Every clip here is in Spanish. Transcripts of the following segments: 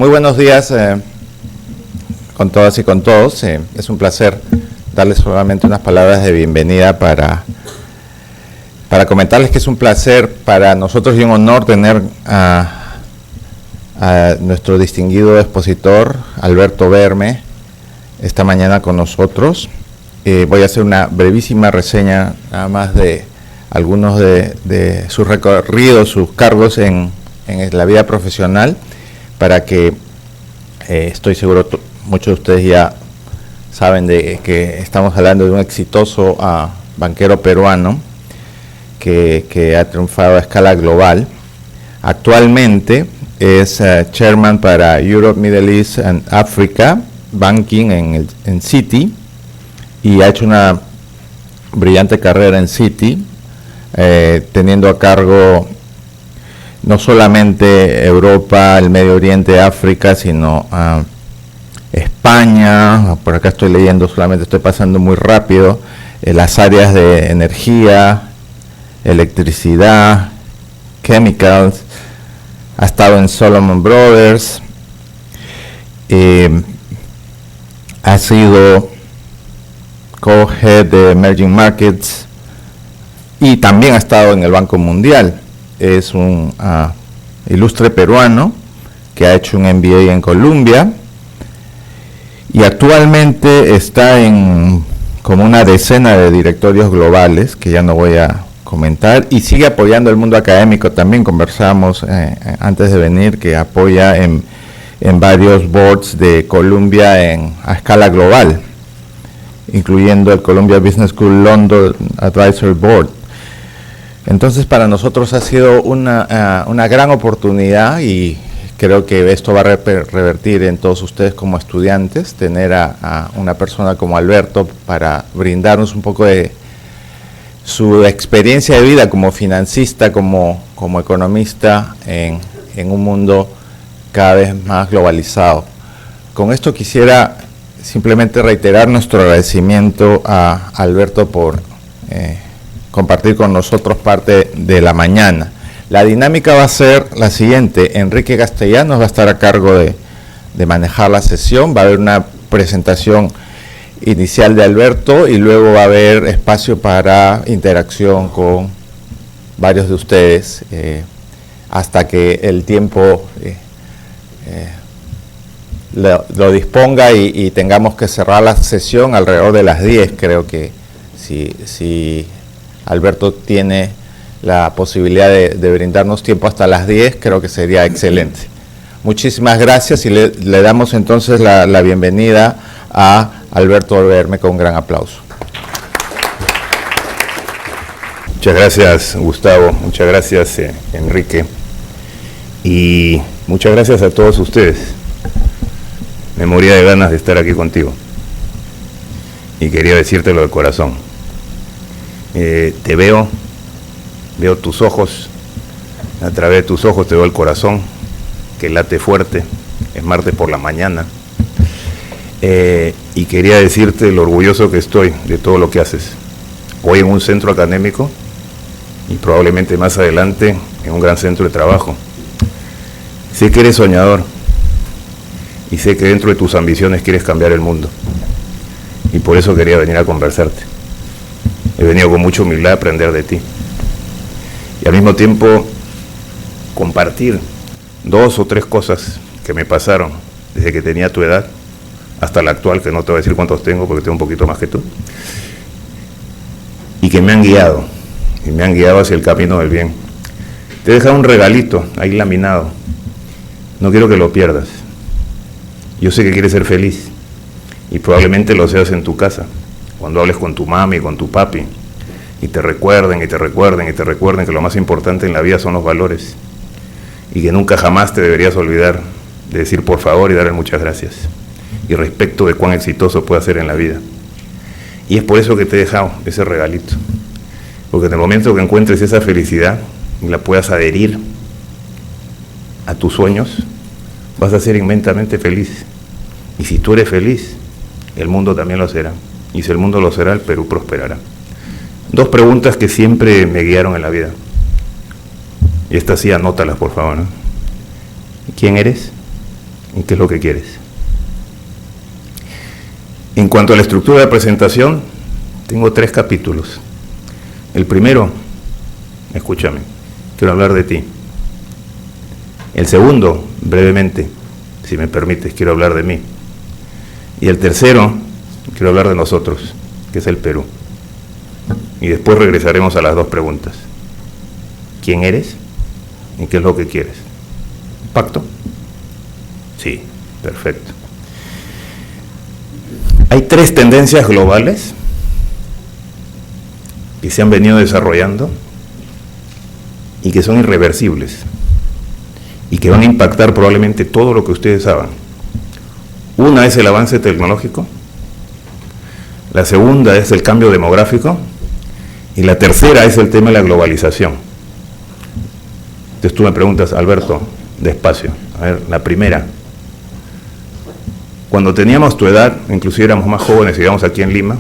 Muy buenos días con todas y con todos. Es un placer darles solamente unas palabras de bienvenida para comentarles que es un placer para nosotros y un honor tener a nuestro distinguido expositor, Alberto Berme, esta mañana con nosotros. Voy a hacer una brevísima reseña nada más de algunos de sus recorridos, sus cargos en la vida profesional, para que estoy seguro muchos de ustedes ya saben de que estamos hablando de un exitoso banquero peruano que ha triunfado a escala global. Actualmente es chairman para Europe, Middle East and Africa Banking en Citi, y ha hecho una brillante carrera en Citi, teniendo a cargo no solamente Europa, el Medio Oriente, África, sino España. Por acá estoy leyendo, solamente estoy pasando muy rápido, las áreas de energía, electricidad, chemicals. Ha estado en Solomon Brothers, ha sido co-head de Emerging Markets y también ha estado en el Banco Mundial. Es un ilustre peruano que ha hecho un MBA en Columbia y actualmente está en como una decena de directorios globales, que ya no voy a comentar, y sigue apoyando el mundo académico. También conversamos antes de venir que apoya en varios boards de Columbia a escala global, incluyendo el Columbia Business School London Advisory Board. Entonces, para nosotros ha sido una gran oportunidad, y creo que esto va a revertir en todos ustedes como estudiantes, tener a una persona como Alberto para brindarnos un poco de su experiencia de vida como financista, como economista en un mundo cada vez más globalizado. Con esto quisiera simplemente reiterar nuestro agradecimiento a Alberto por compartir con nosotros parte de la mañana. La dinámica va a ser la siguiente: Enrique Castellanos va a estar a cargo de manejar la sesión. Va a haber una presentación inicial de Alberto y luego va a haber espacio para interacción con varios de ustedes hasta que el tiempo lo disponga y tengamos que cerrar la sesión alrededor de las 10. Creo que si Alberto tiene la posibilidad de brindarnos tiempo hasta las 10, creo que sería excelente. Muchísimas gracias, y le damos entonces la bienvenida a Alberto Berme con un gran aplauso. Muchas gracias, Gustavo. Muchas gracias, Enrique. Y muchas gracias a todos ustedes. Me moría de ganas de estar aquí contigo. Y quería decírtelo de corazón. Te veo tus ojos, a través de tus ojos te veo el corazón, que late fuerte, es martes por la mañana. Y quería decirte lo orgulloso que estoy de todo lo que haces. Hoy en un centro académico y probablemente más adelante en un gran centro de trabajo. Sé que eres soñador y sé que dentro de tus ambiciones quieres cambiar el mundo. Y por eso quería venir a conversarte. He venido con mucha humildad a aprender de ti. Y al mismo tiempo compartir 2 o 3 cosas que me pasaron desde que tenía tu edad hasta la actual, que no te voy a decir cuántos tengo porque tengo un poquito más que tú, y que me han guiado hacia el camino del bien. Te he dejado un regalito ahí laminado, no quiero que lo pierdas. Yo sé que quieres ser feliz y probablemente lo seas en tu casa, cuando hables con tu mami y con tu papi y te recuerden que lo más importante en la vida son los valores, y que nunca jamás te deberías olvidar de decir por favor y darle muchas gracias, y respecto de cuán exitoso puede ser en la vida. Y es por eso que te he dejado ese regalito, porque en el momento que encuentres esa felicidad y la puedas adherir a tus sueños, vas a ser inmensamente feliz. Y si tú eres feliz, el mundo también lo será. Y si el mundo lo será, el Perú prosperará. 2 preguntas que siempre me guiaron en la vida. Y estas sí, anótalas, por favor, ¿no? ¿Quién eres? ¿Y qué es lo que quieres? En cuanto a la estructura de la presentación, tengo 3 capítulos. El primero, escúchame, quiero hablar de ti. El segundo, brevemente, si me permites, quiero hablar de mí. Y el tercero, quiero hablar de nosotros, que es el Perú. Y después regresaremos a las 2 preguntas. ¿Quién eres? ¿Y qué es lo que quieres? ¿Pacto? Sí, perfecto. Hay 3 tendencias globales que se han venido desarrollando y que son irreversibles y que van a impactar probablemente todo lo que ustedes hagan. Una es el avance tecnológico, la segunda es el cambio demográfico y la tercera es el tema de la globalización. Entonces tú me preguntas, Alberto, despacio, a ver, la primera. Cuando teníamos tu edad, inclusive éramos más jóvenes, íbamos aquí en Lima,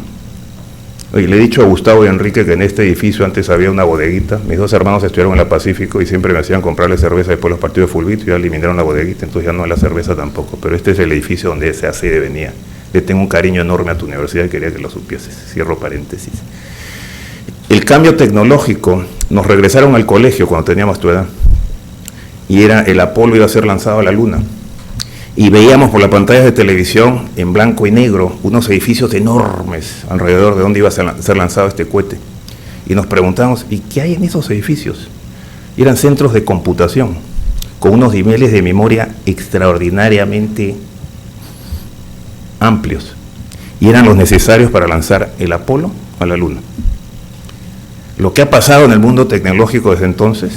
oye, le he dicho a Gustavo y a Enrique que en este edificio antes había una bodeguita. Mis 2 hermanos estudiaron en la Pacífico y siempre me hacían comprarle cerveza después de los partidos de fulbito y ya eliminaron la bodeguita, entonces ya no es la cerveza tampoco. Pero este es el edificio donde esa sede venía. Le tengo un cariño enorme a tu universidad y quería que lo supieses. Cierro paréntesis. El cambio tecnológico, nos regresaron al colegio cuando teníamos tu edad y era el Apolo iba a ser lanzado a la Luna. Y veíamos por las pantallas de televisión en blanco y negro unos edificios enormes alrededor de donde iba a ser lanzado este cohete. Y nos preguntamos, ¿y qué hay en esos edificios? Y eran centros de computación, con unos niveles de memoria extraordinariamente amplios. Y eran los necesarios para lanzar el Apolo a la Luna. Lo que ha pasado en el mundo tecnológico desde entonces,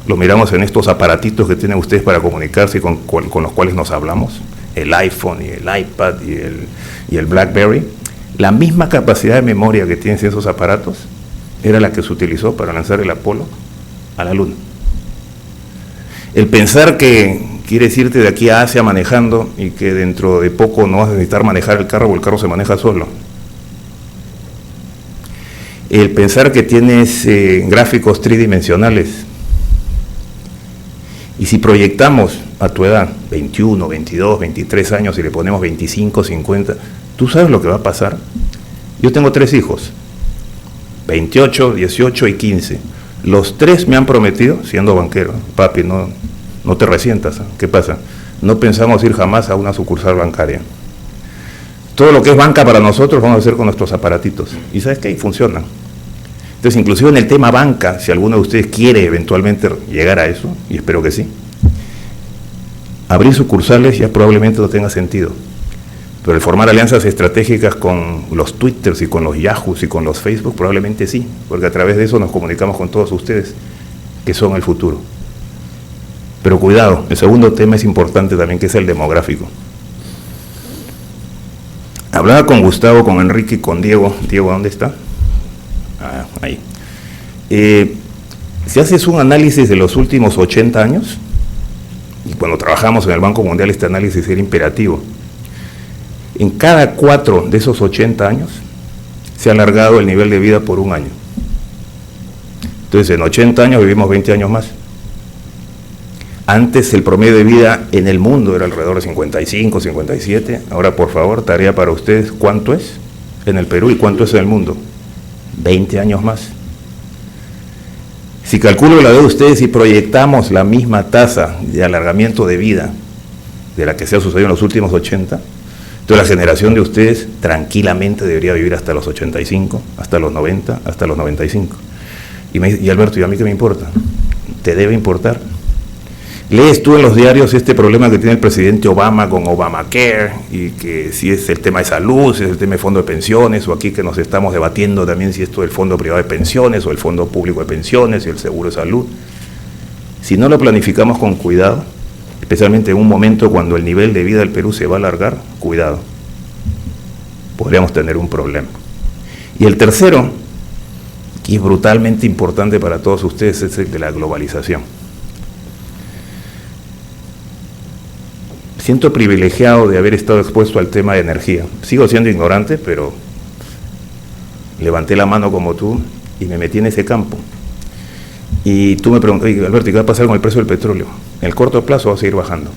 lo miramos en estos aparatitos que tienen ustedes para comunicarse y con los cuales nos hablamos, el iPhone y el iPad y el BlackBerry. La misma capacidad de memoria que tienen esos aparatos era la que se utilizó para lanzar el Apolo a la Luna. El pensar que quieres irte de aquí a Asia manejando y que dentro de poco no vas a necesitar manejar el carro o el carro se maneja solo. El pensar que tienes gráficos tridimensionales. Y si proyectamos a tu edad, 21, 22, 23 años, y le ponemos 25, 50, ¿tú sabes lo que va a pasar? Yo tengo 3 hijos, 28, 18 y 15. Los 3 me han prometido, siendo banquero, papi, no te resientas, ¿eh? ¿Qué pasa? No pensamos ir jamás a una sucursal bancaria. Todo lo que es banca para nosotros vamos a hacer con nuestros aparatitos. ¿Y sabes qué? Y funciona. Entonces, inclusive en el tema banca, si alguno de ustedes quiere eventualmente llegar a eso, y espero que sí, abrir sucursales ya probablemente no tenga sentido. Pero el formar alianzas estratégicas con los Twitters y con los Yahoos y con los Facebook probablemente sí, porque a través de eso nos comunicamos con todos ustedes, que son el futuro. Pero cuidado, el segundo tema es importante también, que es el demográfico. Hablaba con Gustavo, con Enrique y con Diego. Diego, ¿dónde está? Ahí. Si haces un análisis de los últimos 80 años, y cuando trabajamos en el Banco Mundial este análisis era imperativo, en cada 4 de esos 80 años se ha alargado el nivel de vida por 1 año. Entonces en 80 años vivimos 20 años más. Antes el promedio de vida en el mundo era alrededor de 55, 57. Ahora, por favor, tarea para ustedes, ¿cuánto es en el Perú y cuánto es en el mundo? 20 años más. Si calculo la de ustedes y proyectamos la misma tasa de alargamiento de vida de la que se ha sucedido en los últimos 80, entonces la generación de ustedes tranquilamente debería vivir hasta los 85, hasta los 90, hasta los 95. Y Alberto, ¿y a mí qué me importa? ¿Te debe importar? Lees tú en los diarios este problema que tiene el presidente Obama con Obamacare, y que si es el tema de salud, si es el tema de fondo de pensiones, o aquí que nos estamos debatiendo también si esto es el fondo privado de pensiones o el fondo público de pensiones y el seguro de salud. Si no lo planificamos con cuidado, especialmente en un momento cuando el nivel de vida del Perú se va a alargar, cuidado, podríamos tener un problema. Y el tercero, que es brutalmente importante para todos ustedes, es el de la globalización. Siento privilegiado de haber estado expuesto al tema de energía. Sigo siendo ignorante, pero levanté la mano como tú y me metí en ese campo. Y tú me preguntas, Alberto, ¿qué va a pasar con el precio del petróleo? En el corto plazo va a seguir bajando.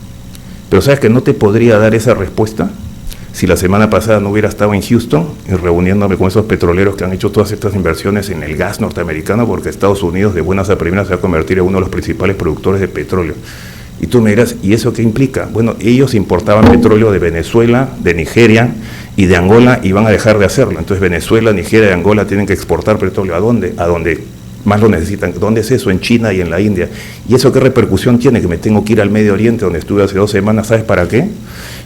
Pero sabes que no te podría dar esa respuesta si la semana pasada no hubiera estado en Houston y reuniéndome con esos petroleros que han hecho todas estas inversiones en el gas norteamericano, porque Estados Unidos de buenas a primeras se va a convertir en uno de los principales productores de petróleo. Y tú me dirás, ¿y eso qué implica? Bueno, ellos importaban petróleo de Venezuela, de Nigeria y de Angola y van a dejar de hacerlo. Entonces Venezuela, Nigeria y Angola tienen que exportar petróleo. ¿A dónde? A donde más lo necesitan. ¿Dónde es eso? En China y en la India. ¿Y eso qué repercusión tiene? Que me tengo que ir al Medio Oriente, donde estuve hace 2 semanas. ¿Sabes para qué?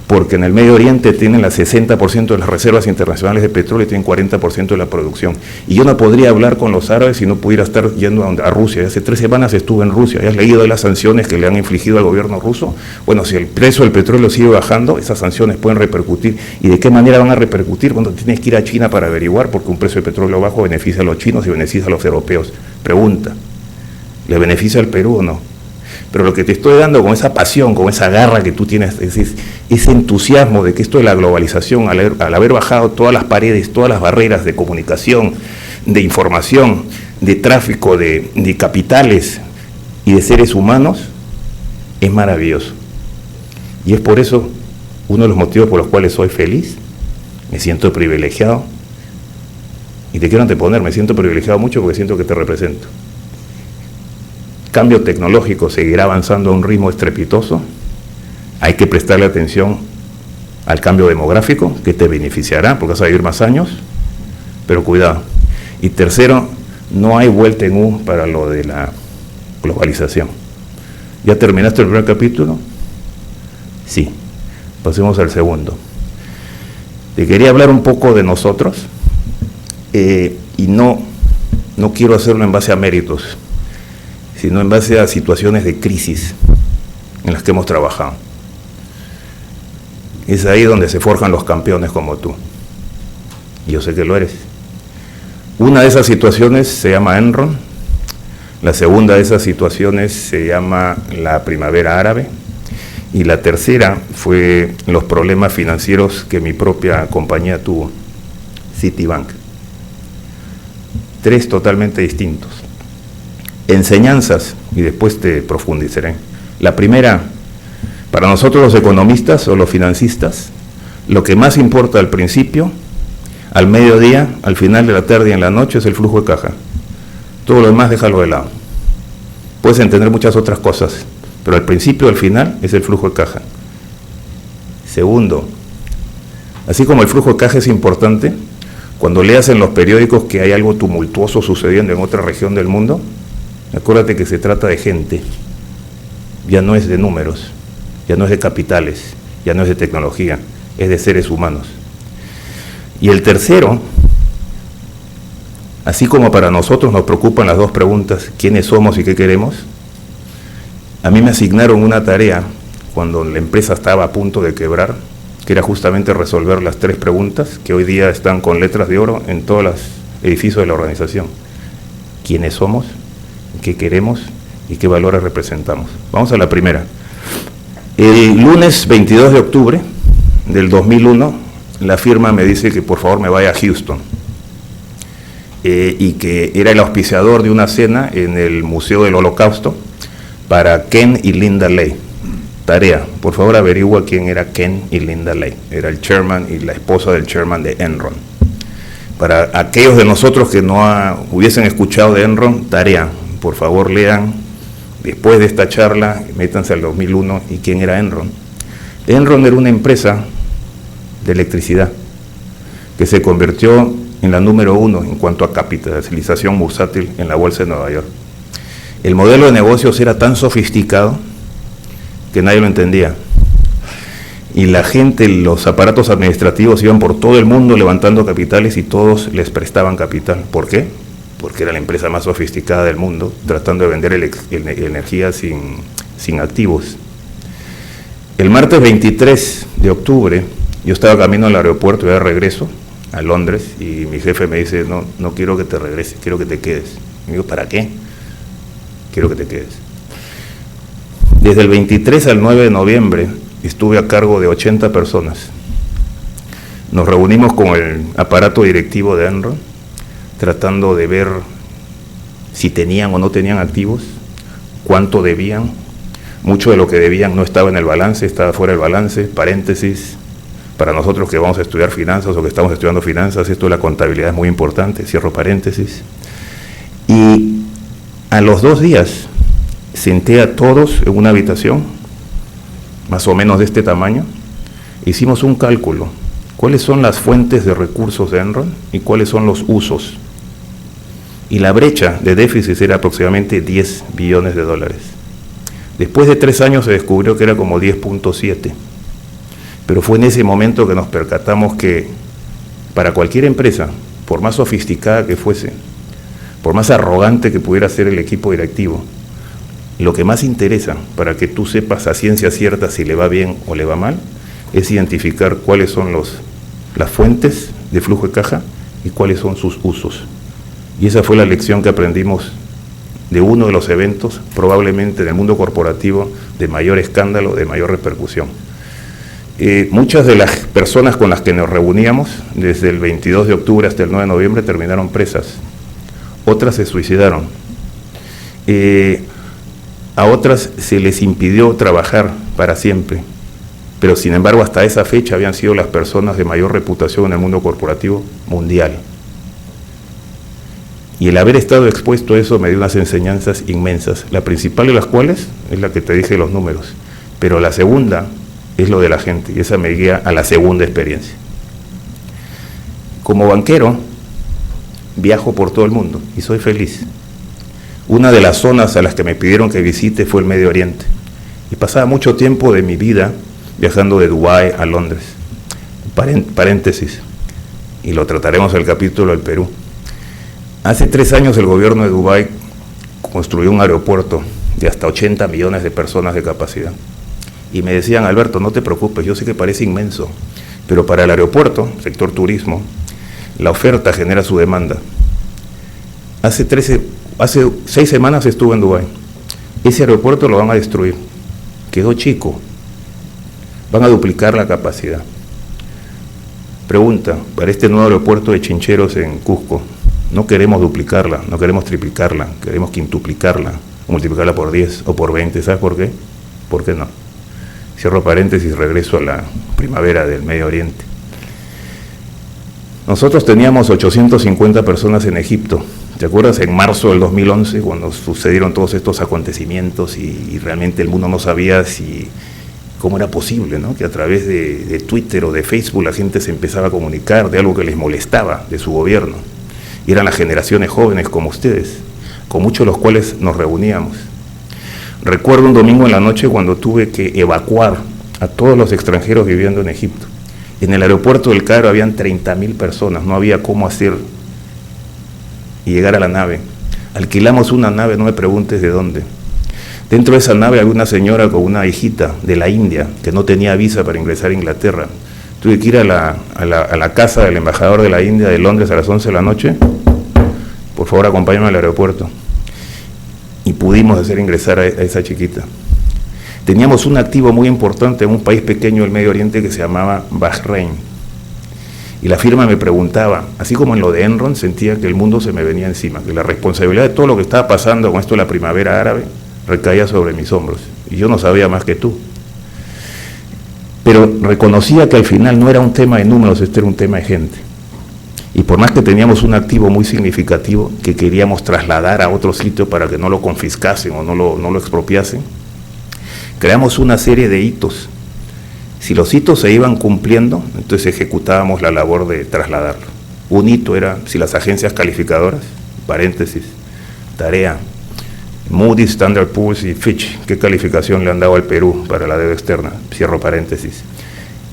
Porque en el Medio Oriente tienen el 60% de las reservas internacionales de petróleo y tienen 40% de la producción. Y yo no podría hablar con los árabes si no pudiera estar yendo a Rusia. Hace 3 semanas estuve en Rusia. ¿Ya has leído de las sanciones que le han infligido al gobierno ruso? Bueno, si el precio del petróleo sigue bajando, esas sanciones pueden repercutir. ¿Y de qué manera van a repercutir? Bueno, tienes que ir a China para averiguar, porque un precio de petróleo bajo beneficia a los chinos y beneficia a los europeos. Pregunta, ¿le beneficia al Perú o no? Pero lo que te estoy dando con esa pasión, con esa garra que tú tienes, ese entusiasmo de que esto de la globalización, al haber bajado todas las paredes, todas las barreras de comunicación, de información, de tráfico, de capitales y de seres humanos, es maravilloso. Y es por eso uno de los motivos por los cuales soy feliz, me siento privilegiado. Y te quiero anteponer, me siento privilegiado mucho porque siento que te represento. Cambio tecnológico seguirá avanzando a un ritmo estrepitoso. Hay que prestarle atención al cambio demográfico, que te beneficiará porque vas a vivir más años, pero cuidado. Y tercero, no hay vuelta en U para lo de la globalización. ¿Ya terminaste el primer capítulo? Sí. Pasemos al segundo. Te quería hablar un poco de nosotros, y no quiero hacerlo en base a méritos, sino en base a situaciones de crisis en las que hemos trabajado. Es ahí donde se forjan los campeones como tú. Y yo sé que lo eres. Una de esas situaciones se llama Enron, la segunda de esas situaciones se llama la primavera árabe, y la tercera fue los problemas financieros que mi propia compañía tuvo, Citibank. 3 totalmente distintos. Enseñanzas, y después te profundizaré. La primera, para nosotros los economistas o los financistas, lo que más importa al principio, al mediodía, al final de la tarde y en la noche es el flujo de caja. Todo lo demás déjalo de lado. Puedes entender muchas otras cosas, pero al principio y al final es el flujo de caja. Segundo, así como el flujo de caja es importante, cuando leas en los periódicos que hay algo tumultuoso sucediendo en otra región del mundo, acuérdate que se trata de gente, ya no es de números, ya no es de capitales, ya no es de tecnología, es de seres humanos. Y el tercero, así como para nosotros nos preocupan las 2 preguntas, ¿quiénes somos y qué queremos? A mí me asignaron una tarea cuando la empresa estaba a punto de quebrar, que era justamente resolver las 3 preguntas que hoy día están con letras de oro en todos los edificios de la organización. ¿Quiénes somos? ¿Qué queremos? ¿Y qué valores representamos? Vamos a la primera. El lunes 22 de octubre del 2001, la firma me dice que por favor me vaya a Houston, y que era el auspiciador de una cena en el Museo del Holocausto para Ken y Linda Lay. Tarea, por favor averigua quién era Ken y Linda Lay. Era el chairman y la esposa del chairman de Enron. Para aquellos de nosotros que no hubiesen escuchado de Enron, tarea, por favor lean, después de esta charla, métanse al 2001 y quién era Enron. Enron era una empresa de electricidad que se convirtió en la número 1 en cuanto a capitalización bursátil en la bolsa de Nueva York. El modelo de negocios era tan sofisticado que nadie lo entendía. Y la gente, los aparatos administrativos iban por todo el mundo levantando capitales y todos les prestaban capital. ¿Por qué? Porque era la empresa más sofisticada del mundo, tratando de vender energía sin activos. El martes 23 de octubre, yo estaba camino al aeropuerto, de regreso a Londres, y mi jefe me dice, no quiero que te regreses, quiero que te quedes. Y me digo, ¿para qué? Quiero que te quedes. Desde el 23 al 9 de noviembre estuve a cargo de 80 personas. Nos reunimos con el aparato directivo de Enron, tratando de ver si tenían o no tenían activos, cuánto debían, Mucho de lo que debían no estaba en el balance, estaba fuera del balance, paréntesis. Para nosotros que vamos a estudiar finanzas o que estamos estudiando finanzas, esto de la contabilidad es muy importante, cierro paréntesis. Y a los 2 días senté a todos en una habitación, más o menos de este tamaño, hicimos un cálculo. ¿Cuáles son las fuentes de recursos de Enron y cuáles son los usos? Y la brecha de déficit era aproximadamente 10 billones de dólares. Después de 3 años se descubrió que era como 10.7. Pero fue en ese momento que nos percatamos que para cualquier empresa, por más sofisticada que fuese, por más arrogante que pudiera ser el equipo directivo, lo que más interesa para que tú sepas a ciencia cierta si le va bien o le va mal, es identificar cuáles son las fuentes de flujo de caja y cuáles son sus usos. Y esa fue la lección que aprendimos de uno de los eventos, probablemente en el mundo corporativo, de mayor escándalo, de mayor repercusión. Muchas de las personas con las que nos reuníamos, desde el 22 de octubre hasta el 9 de noviembre, terminaron presas. Otras se suicidaron. A otras se les impidió trabajar para siempre. Pero sin embargo, hasta esa fecha habían sido las personas de mayor reputación en el mundo corporativo mundial. Y el haber estado expuesto a eso me dio unas enseñanzas inmensas, la principal de las cuales es la que te dije, los números, pero la segunda es lo de la gente, y esa me guía a la segunda experiencia. Como banquero, viajo por todo el mundo y soy feliz. Una de las zonas a las que me pidieron que visite fue el Medio Oriente, y pasaba mucho tiempo de mi vida viajando de Dubái a Londres. Paréntesis, y lo trataremos en el capítulo del Perú. Hace 3 años el gobierno de Dubái construyó un aeropuerto de hasta 80 millones de personas de capacidad. Y me decían, Alberto, no te preocupes, yo sé que parece inmenso, pero para el aeropuerto, sector turismo, la oferta genera su demanda. Hace 6 semanas estuve en Dubái. Ese aeropuerto lo van a destruir. Quedó chico. Van a duplicar la capacidad. Pregunta, para este nuevo aeropuerto de Chincheros en Cusco, no queremos duplicarla, no queremos triplicarla, queremos quintuplicarla, multiplicarla por 10 o por 20. ¿Sabes por qué? ¿Por qué no? Cierro paréntesis, regreso a la primavera del Medio Oriente. Nosotros teníamos 850 personas en Egipto. ¿Te acuerdas? En marzo del 2011, cuando sucedieron todos estos acontecimientos y realmente el mundo no sabía cómo era posible, ¿no? Que a través de Twitter o de Facebook la gente se empezaba a comunicar de algo que les molestaba de su gobierno. Y eran las generaciones jóvenes como ustedes, con muchos de los cuales nos reuníamos. Recuerdo un domingo en la noche cuando tuve que evacuar a todos los extranjeros viviendo en Egipto. En el aeropuerto del Cairo habían 30.000 personas, no había cómo hacer y llegar a la nave. Alquilamos una nave, no me preguntes de dónde. Dentro de esa nave había una señora con una hijita de la India que no tenía visa para ingresar a Inglaterra. Tuve que ir a la casa del embajador de la India de Londres a las 11 de la noche. Por favor, acompáñame al aeropuerto. Y pudimos hacer ingresar a esa chiquita. Teníamos un activo muy importante en un país pequeño del Medio Oriente que se llamaba Bahrein. Y la firma me preguntaba, así como en lo de Enron, sentía que el mundo se me venía encima, que la responsabilidad de todo lo que estaba pasando con esto de la primavera árabe recaía sobre mis hombros. Y yo no sabía más que tú. Pero reconocía que al final no era un tema de números, este era un tema de gente. Y por más que teníamos un activo muy significativo que queríamos trasladar a otro sitio para que no lo confiscasen o no lo expropiasen, creamos una serie de hitos. Si los hitos se iban cumpliendo, entonces ejecutábamos la labor de trasladarlo. Un hito era si las agencias calificadoras, paréntesis, tarea, Moody's, Standard & Poor's y Fitch, ¿qué calificación le han dado al Perú para la deuda externa? Cierro paréntesis.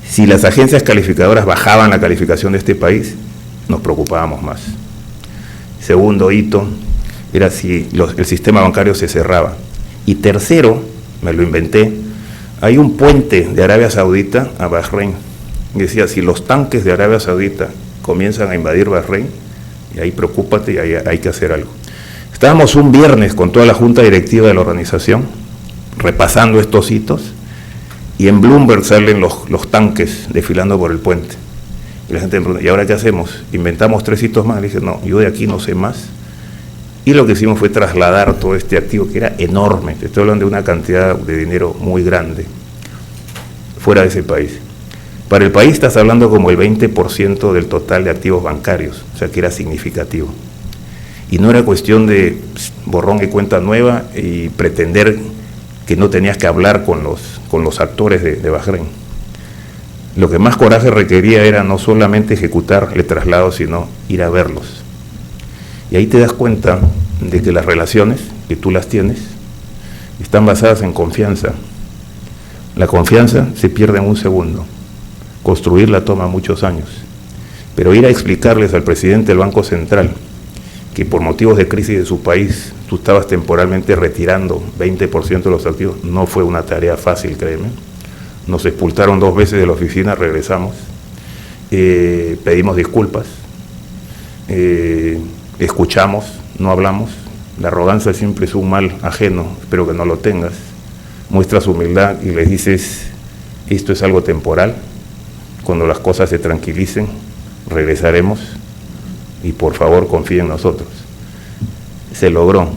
Si las agencias calificadoras bajaban la calificación de este país, nos preocupábamos más. Segundo hito era si el sistema bancario se cerraba. Y tercero, me lo inventé, hay un puente de Arabia Saudita a Bahrein. Y decía, si los tanques de Arabia Saudita comienzan a invadir Bahrein, y ahí preocúpate y ahí hay que hacer algo. Estábamos un viernes con toda la junta directiva de la organización, repasando estos hitos, y en Bloomberg salen los tanques desfilando por el puente. Y la gente me pregunta, ¿y ahora qué hacemos? ¿Inventamos 3 hitos más? Le dije, no, yo de aquí no sé más Y lo que hicimos fue trasladar todo este activo, que era enorme, te estoy hablando de una cantidad de dinero muy grande, fuera de ese país. Para el país estás hablando como el 20% del total de activos bancarios, o sea que era significativo. Y no era cuestión de borrón y cuenta nueva y pretender que no tenías que hablar con los actores de Bahrein. Lo que más coraje requería era no solamente ejecutar el traslado, sino ir a verlos. Y ahí te das cuenta de que las relaciones, que tú las tienes, están basadas en confianza. La confianza se pierde en un segundo. Construirla toma muchos años. Pero ir a explicarles al presidente del Banco Central que por motivos de crisis de su país tú estabas temporalmente retirando 20% de los activos, no fue una tarea fácil, créeme. Nos expulsaron 2 veces de la oficina, regresamos, pedimos disculpas, escuchamos, no hablamos. La arrogancia siempre es un mal ajeno, espero que no lo tengas. Muestras humildad y les dices, esto es algo temporal, cuando las cosas se tranquilicen, regresaremos y por favor confíen en nosotros. Se logró.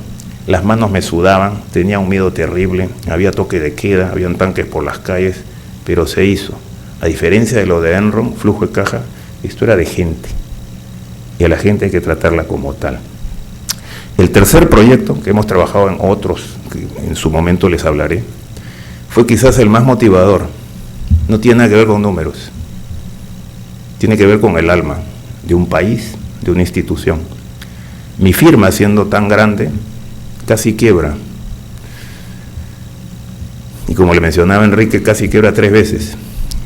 Las manos me sudaban, tenía un miedo terrible, había toque de queda, habían tanques por las calles, pero se hizo. A diferencia de lo de Enron, flujo de caja, esto era de gente. Y a la gente hay que tratarla como tal. El tercer proyecto, que hemos trabajado en otros, que en su momento les hablaré, fue quizás el más motivador. No tiene nada que ver con números. Tiene que ver con el alma de un país, de una institución. Mi firma, siendo tan grande, casi quiebra. Y como le mencionaba Enrique, casi quiebra 3 veces.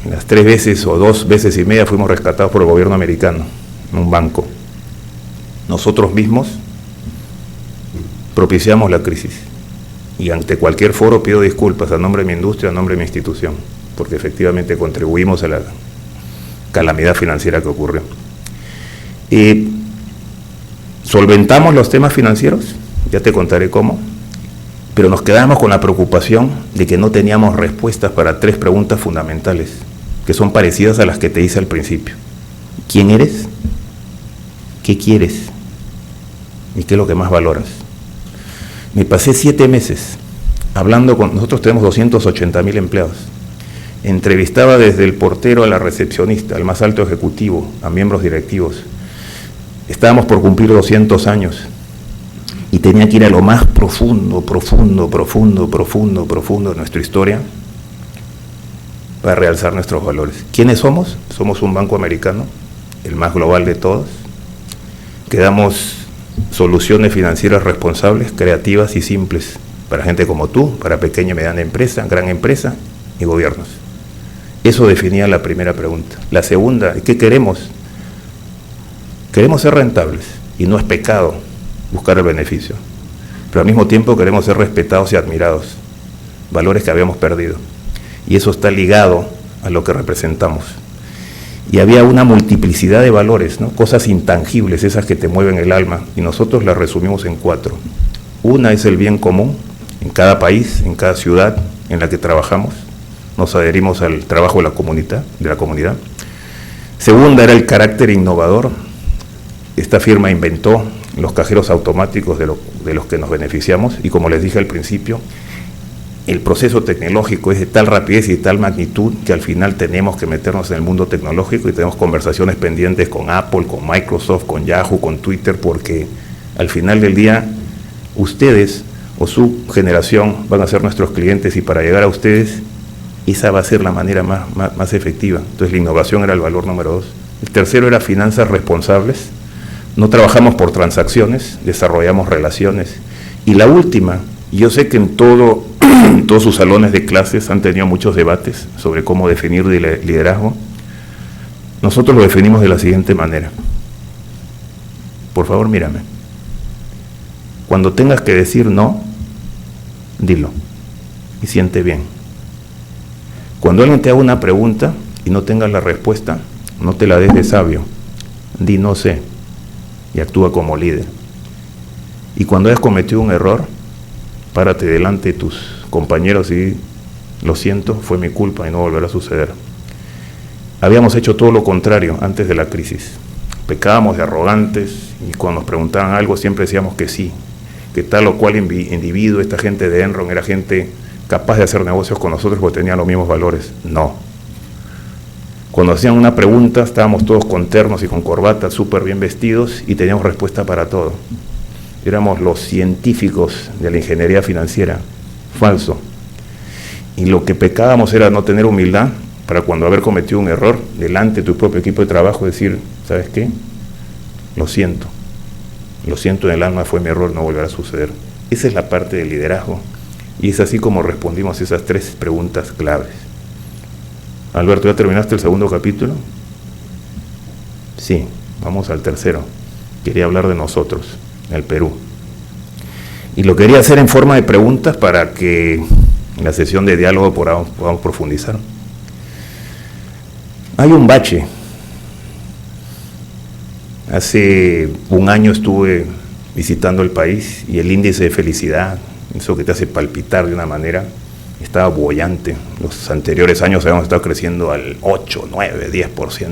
Las 3 veces o 2 veces y media fuimos rescatados por el gobierno americano, en un banco. Nosotros mismos propiciamos la crisis. Y ante cualquier foro pido disculpas a nombre de mi industria, a nombre de mi institución, porque efectivamente contribuimos a la calamidad financiera que ocurrió. Solventamos los temas financieros, ya te contaré cómo, pero nos quedamos con la preocupación de que no teníamos respuestas para 3 preguntas fundamentales, que son parecidas a las que te hice al principio. ¿Quién eres? ¿Qué quieres? ¿Y qué es lo que más valoras? Me pasé 7 meses hablando con... Nosotros tenemos 280,000 empleados. Entrevistaba desde el portero a la recepcionista, al más alto ejecutivo, a miembros directivos. Estábamos por cumplir 200 años y tenía que ir a lo más profundo de nuestra historia para realzar nuestros valores. ¿Quiénes somos? Somos un banco americano, el más global de todos, que damos soluciones financieras responsables, creativas y simples para gente como tú, para pequeña y mediana empresa, gran empresa y gobiernos. Eso definía la primera pregunta. La segunda, ¿qué queremos? Queremos ser rentables y no es pecado buscar el beneficio, pero al mismo tiempo queremos ser respetados y admirados, valores que habíamos perdido, y eso está ligado a lo que representamos. Y había una multiplicidad de valores, ¿no? Cosas intangibles, esas que te mueven el alma, y nosotros las resumimos en 4. Una es el bien común, en cada país, en cada ciudad en la que trabajamos, nos adherimos al trabajo de la comunidad. Segunda era el carácter innovador. Esta firma inventó los cajeros automáticos de los que nos beneficiamos, y como les dije al principio, el proceso tecnológico es de tal rapidez y de tal magnitud que al final tenemos que meternos en el mundo tecnológico y tenemos conversaciones pendientes con Apple, con Microsoft, con Yahoo, con Twitter, porque al final del día ustedes o su generación van a ser nuestros clientes, y para llegar a ustedes esa va a ser la manera más efectiva. Entonces la innovación era el valor número 2. El tercero era finanzas responsables. No trabajamos por transacciones, desarrollamos relaciones. Y la última, yo sé que en todos sus salones de clases han tenido muchos debates sobre cómo definir liderazgo. Nosotros lo definimos de la siguiente manera. Por favor, mírame. Cuando tengas que decir no, dilo y siente bien. Cuando alguien te haga una pregunta y no tengas la respuesta, no te la des de sabio. Di no sé y actúa como líder. Y cuando hayas cometido un error, párate delante de tus compañeros y lo siento, fue mi culpa y no volverá a suceder. Habíamos hecho todo lo contrario antes de la crisis. Pecábamos de arrogantes y cuando nos preguntaban algo siempre decíamos que sí, que tal o cual individuo, esta gente de Enron era gente capaz de hacer negocios con nosotros porque tenían los mismos valores. No. Cuando hacían una pregunta, estábamos todos con ternos y con corbatas, súper bien vestidos, y teníamos respuesta para todo. Éramos los científicos de la ingeniería financiera. Falso. Y lo que pecábamos era no tener humildad para cuando haber cometido un error, delante de tu propio equipo de trabajo, decir, ¿sabes qué? Lo siento en el alma, fue mi error, no volverá a suceder. Esa es la parte del liderazgo, y es así como respondimos esas 3 preguntas claves. Alberto, ¿ya terminaste el segundo capítulo? Sí, vamos al tercero. Quería hablar de nosotros, el Perú. Y lo quería hacer en forma de preguntas para que en la sesión de diálogo podamos profundizar. Hay un bache. Hace un año estuve visitando el país y el índice de felicidad, eso que te hace palpitar de una manera, estaba boyante. Los anteriores años habíamos estado creciendo al 8, 9, 10%.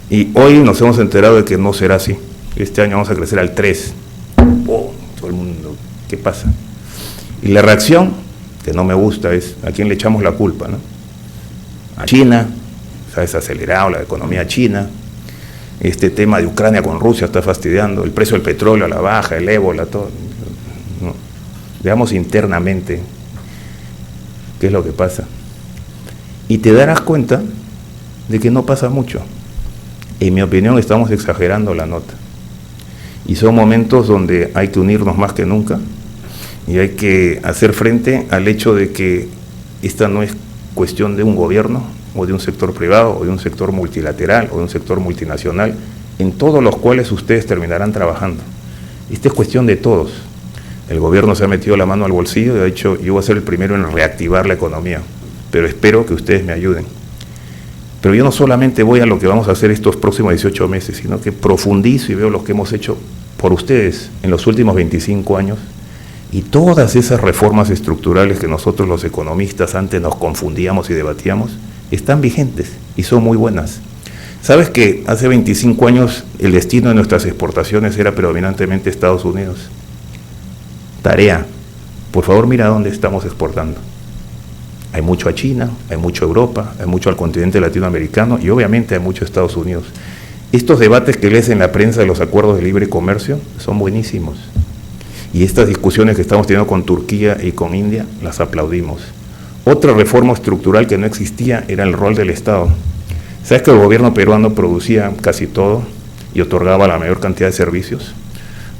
Y hoy nos hemos enterado de que no será así. Este año vamos a crecer al 3%. Oh, todo el mundo, ¿qué pasa? Y la reacción, que no me gusta, es a quién le echamos la culpa, ¿no? A China, se ha desacelerado la economía china. Este tema de Ucrania con Rusia está fastidiando, el precio del petróleo a la baja, el ébola, todo. No. Veamos internamente qué es lo que pasa. Y te darás cuenta de que no pasa mucho. En mi opinión, estamos exagerando la nota. Y son momentos donde hay que unirnos más que nunca y hay que hacer frente al hecho de que esta no es cuestión de un gobierno, o de un sector privado, o de un sector multilateral, o de un sector multinacional, en todos los cuales ustedes terminarán trabajando. Esta es cuestión de todos. El gobierno se ha metido la mano al bolsillo y ha dicho, yo voy a ser el primero en reactivar la economía, pero espero que ustedes me ayuden. Pero yo no solamente voy a lo que vamos a hacer estos próximos 18 meses, sino que profundizo y veo lo que hemos hecho por ustedes en los últimos 25 años, y todas esas reformas estructurales que nosotros los economistas antes nos confundíamos y debatíamos, están vigentes y son muy buenas. ¿Sabes que hace 25 años el destino de nuestras exportaciones era predominantemente Estados Unidos? Tarea, por favor mira dónde estamos exportando. Hay mucho a China, hay mucho a Europa, hay mucho al continente latinoamericano y obviamente hay mucho a Estados Unidos. Estos debates que lees en la prensa de los acuerdos de libre comercio son buenísimos. Y estas discusiones que estamos teniendo con Turquía y con India, las aplaudimos. Otra reforma estructural que no existía era el rol del Estado. ¿Sabes que el gobierno peruano producía casi todo y otorgaba la mayor cantidad de servicios?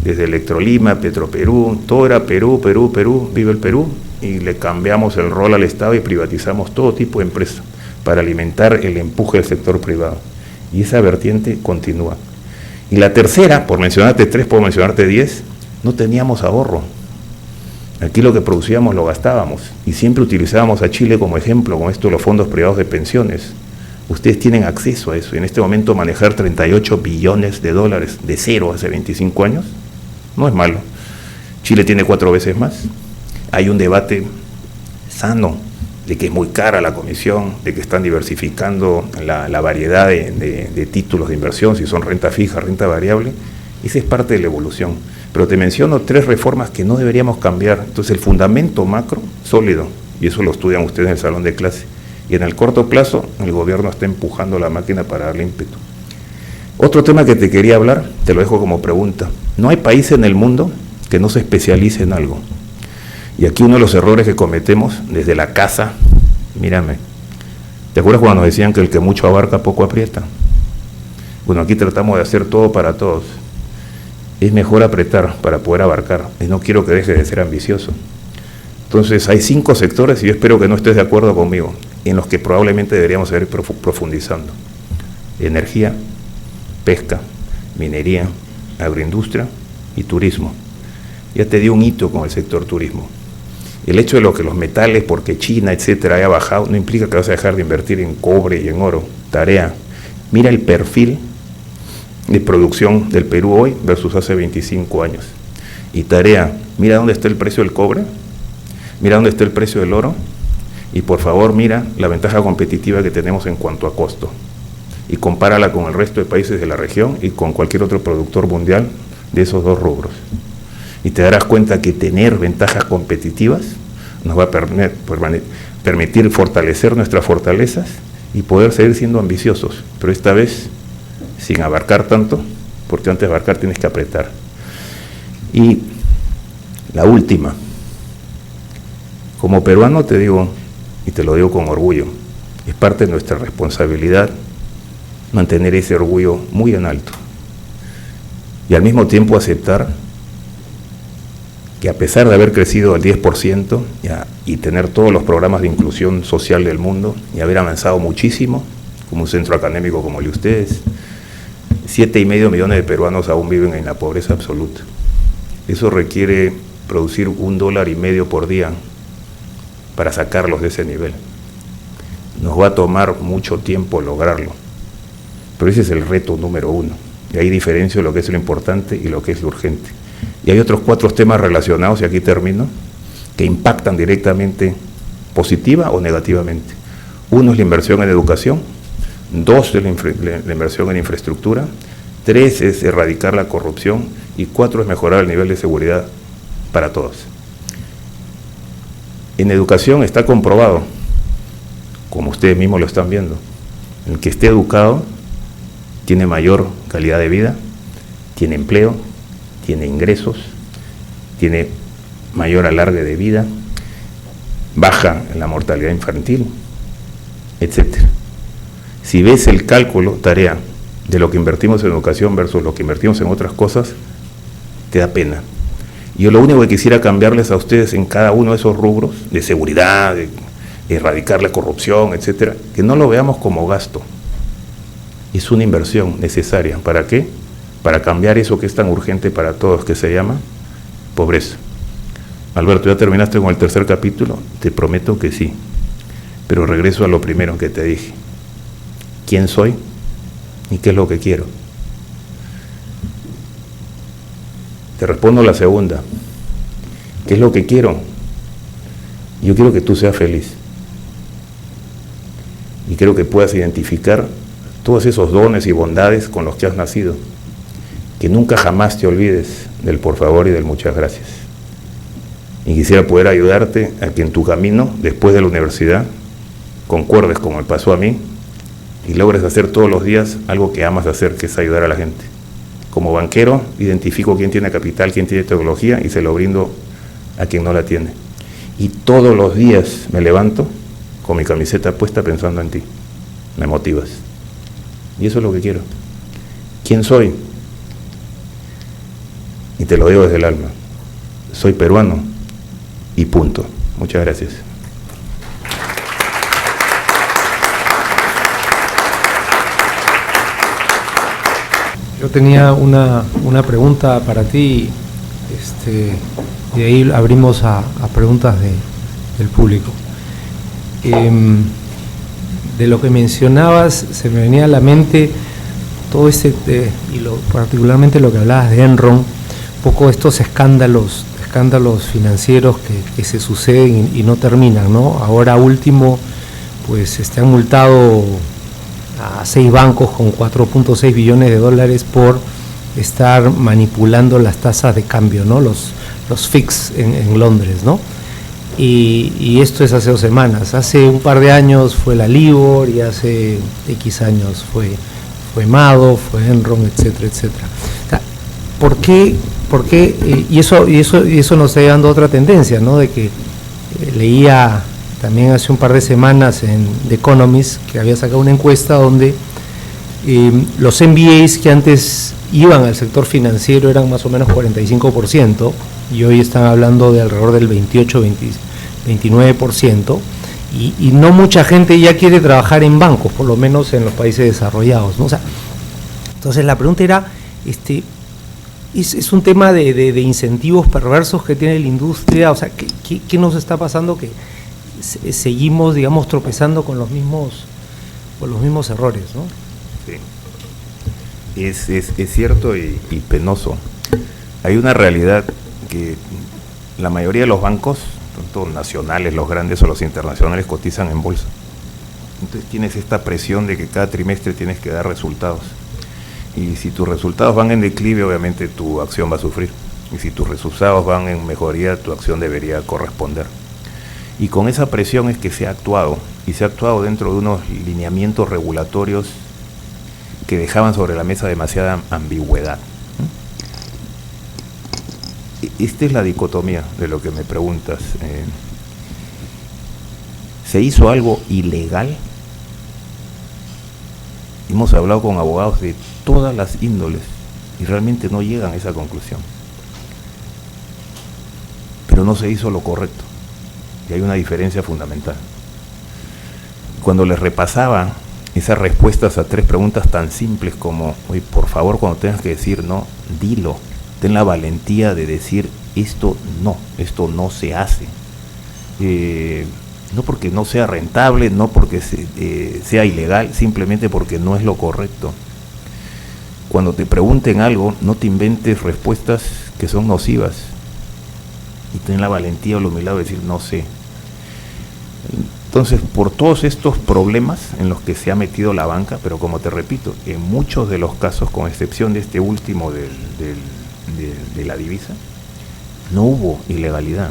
Desde Electrolima, Petroperú, todo era Perú, Perú, Perú, vive el Perú, y le cambiamos el rol al Estado y privatizamos todo tipo de empresas para alimentar el empuje del sector privado. Y esa vertiente continúa. Y la tercera, por mencionarte 3, puedo mencionarte 10, no teníamos ahorro. Aquí lo que producíamos lo gastábamos y siempre utilizábamos a Chile como ejemplo con esto de los fondos privados de pensiones. Ustedes tienen acceso a eso. En este momento manejar 38 billones de dólares de cero hace 25 años no es malo. Chile tiene 4 veces más. Hay un debate sano de que es muy cara la comisión, de que están diversificando la variedad de títulos de inversión, si son renta fija, renta variable. Esa es parte de la evolución. Pero te menciono 3 reformas que no deberíamos cambiar. Entonces el fundamento macro, sólido, y eso lo estudian ustedes en el salón de clase. Y en el corto plazo, el gobierno está empujando la máquina para darle ímpetu. Otro tema que te quería hablar, te lo dejo como pregunta. No hay país en el mundo que no se especialice en algo. Y aquí uno de los errores que cometemos desde la casa, mírame, ¿te acuerdas cuando nos decían que el que mucho abarca poco aprieta? Bueno, aquí tratamos de hacer todo para todos. Es mejor apretar para poder abarcar, y no quiero que deje de ser ambicioso. Entonces hay 5 sectores, y yo espero que no estés de acuerdo conmigo, en los que probablemente deberíamos seguir profundizando. Energía, pesca, minería, agroindustria y turismo. Ya te di un hito con el sector turismo. El hecho de lo que los metales, porque China, etcétera, haya bajado, no implica que vas a dejar de invertir en cobre y en oro. Tarea, mira el perfil de producción del Perú hoy versus hace 25 años. Y tarea, mira dónde está el precio del cobre, mira dónde está el precio del oro, y por favor mira la ventaja competitiva que tenemos en cuanto a costo. Y compárala con el resto de países de la región y con cualquier otro productor mundial de esos 2 rubros. Y te darás cuenta que tener ventajas competitivas nos va a permitir fortalecer nuestras fortalezas y poder seguir siendo ambiciosos, pero esta vez sin abarcar tanto, porque antes de abarcar tienes que apretar. Y la última, como peruano te digo, y te lo digo con orgullo, es parte de nuestra responsabilidad mantener ese orgullo muy en alto y al mismo tiempo aceptar que a pesar de haber crecido al 10% y tener todos los programas de inclusión social del mundo y haber avanzado muchísimo, como un centro académico como el de ustedes, 7,5 millones de peruanos aún viven en la pobreza absoluta. Eso requiere producir $1.50 por día para sacarlos de ese nivel. Nos va a tomar mucho tiempo lograrlo, pero ese es el reto número 1. Y ahí diferencio lo que es lo importante y lo que es lo urgente. Y hay otros 4 temas relacionados, y aquí termino, que impactan directamente, positiva o negativamente. 1 es la inversión en educación, 2 es la inversión en infraestructura, 3 es erradicar la corrupción y 4 es mejorar el nivel de seguridad para todos. En educación está comprobado, como ustedes mismos lo están viendo, el que esté educado tiene mayor calidad de vida, tiene empleo, tiene ingresos, tiene mayor alargue de vida, baja la mortalidad infantil, etc. Si ves el cálculo, tarea, de lo que invertimos en educación versus lo que invertimos en otras cosas, te da pena. Yo lo único que quisiera cambiarles a ustedes en cada uno de esos rubros, de seguridad, de erradicar la corrupción, etcétera, que no lo veamos como gasto. Es una inversión necesaria. ¿Para qué? Para cambiar eso que es tan urgente para todos, que se llama pobreza. Alberto, ¿ya terminaste con el 3er capítulo? Te prometo que sí, pero regreso a lo primero que te dije. ¿Quién soy y qué es lo que quiero? Te respondo la segunda. ¿Qué es lo que quiero? Yo quiero que tú seas feliz y quiero que puedas identificar todos esos dones y bondades con los que has nacido. Que nunca jamás te olvides del por favor y del muchas gracias. Y quisiera poder ayudarte a que en tu camino, después de la universidad, concuerdes como me pasó a mí y logres hacer todos los días algo que amas hacer, que es ayudar a la gente. Como banquero, identifico quién tiene capital, quién tiene tecnología y se lo brindo a quien no la tiene. Y todos los días me levanto con mi camiseta puesta pensando en ti. Me motivas. Y eso es lo que quiero. ¿Quién soy? Y te lo digo desde el alma. Soy peruano y punto. Muchas gracias. Yo tenía una pregunta para ti, y de ahí abrimos a preguntas del público. De lo que mencionabas, se me venía a la mente todo particularmente lo que hablabas de Enron, un poco estos escándalos financieros que se suceden y no terminan, ¿no? Ahora último, pues han multado a 6 bancos con $4.6 billones por estar manipulando las tasas de cambio, ¿no? Los FIX en Londres, ¿no? Y esto es hace 2 semanas. Hace un par de años fue la Libor y hace X años fue Mado, fue Enron, etcétera, etcétera. O sea, ¿por qué? Y eso nos está llevando a otra tendencia, ¿no? De que leía también hace un par de semanas en The Economist, que había sacado una encuesta donde los MBAs que antes iban al sector financiero eran más o menos 45%, y hoy están hablando de alrededor del 28-29%, y no mucha gente ya quiere trabajar en bancos, por lo menos en los países desarrollados, ¿no? O sea, entonces la pregunta era, es un tema de incentivos perversos que tiene la industria, o sea, ¿qué nos está pasando que seguimos, digamos, tropezando con los mismos errores, ¿no? Sí. Es cierto y penoso. Hay una realidad que la mayoría de los bancos, tanto nacionales, los grandes o los internacionales, cotizan en bolsa. Entonces tienes esta presión de que cada trimestre tienes que dar resultados. Y si tus resultados van en declive, obviamente tu acción va a sufrir. y si tus resultados van en mejoría, tu acción debería corresponder. Y con esa presión es que se ha actuado, y se ha actuado dentro de unos lineamientos regulatorios que dejaban sobre la mesa demasiada ambigüedad. Esta es la dicotomía de lo que me preguntas. ¿Se hizo algo ilegal? Hemos hablado con abogados de todas las índoles y realmente no llegan a esa conclusión. Pero no se hizo lo correcto. Y hay una diferencia fundamental. Cuando les repasaba esas respuestas a 3 preguntas tan simples como, oye, por favor, cuando tengas que decir no, dilo. Ten la valentía de decir esto no se hace. No porque no sea rentable, no porque sea ilegal, simplemente porque no es lo correcto. Cuando te pregunten algo, no te inventes respuestas que son nocivas. Y ten la valentía o la humildad de decir no sé. Entonces, por todos estos problemas en los que se ha metido la banca, pero como te repito, en muchos de los casos, con excepción de este último de la divisa, no hubo ilegalidad.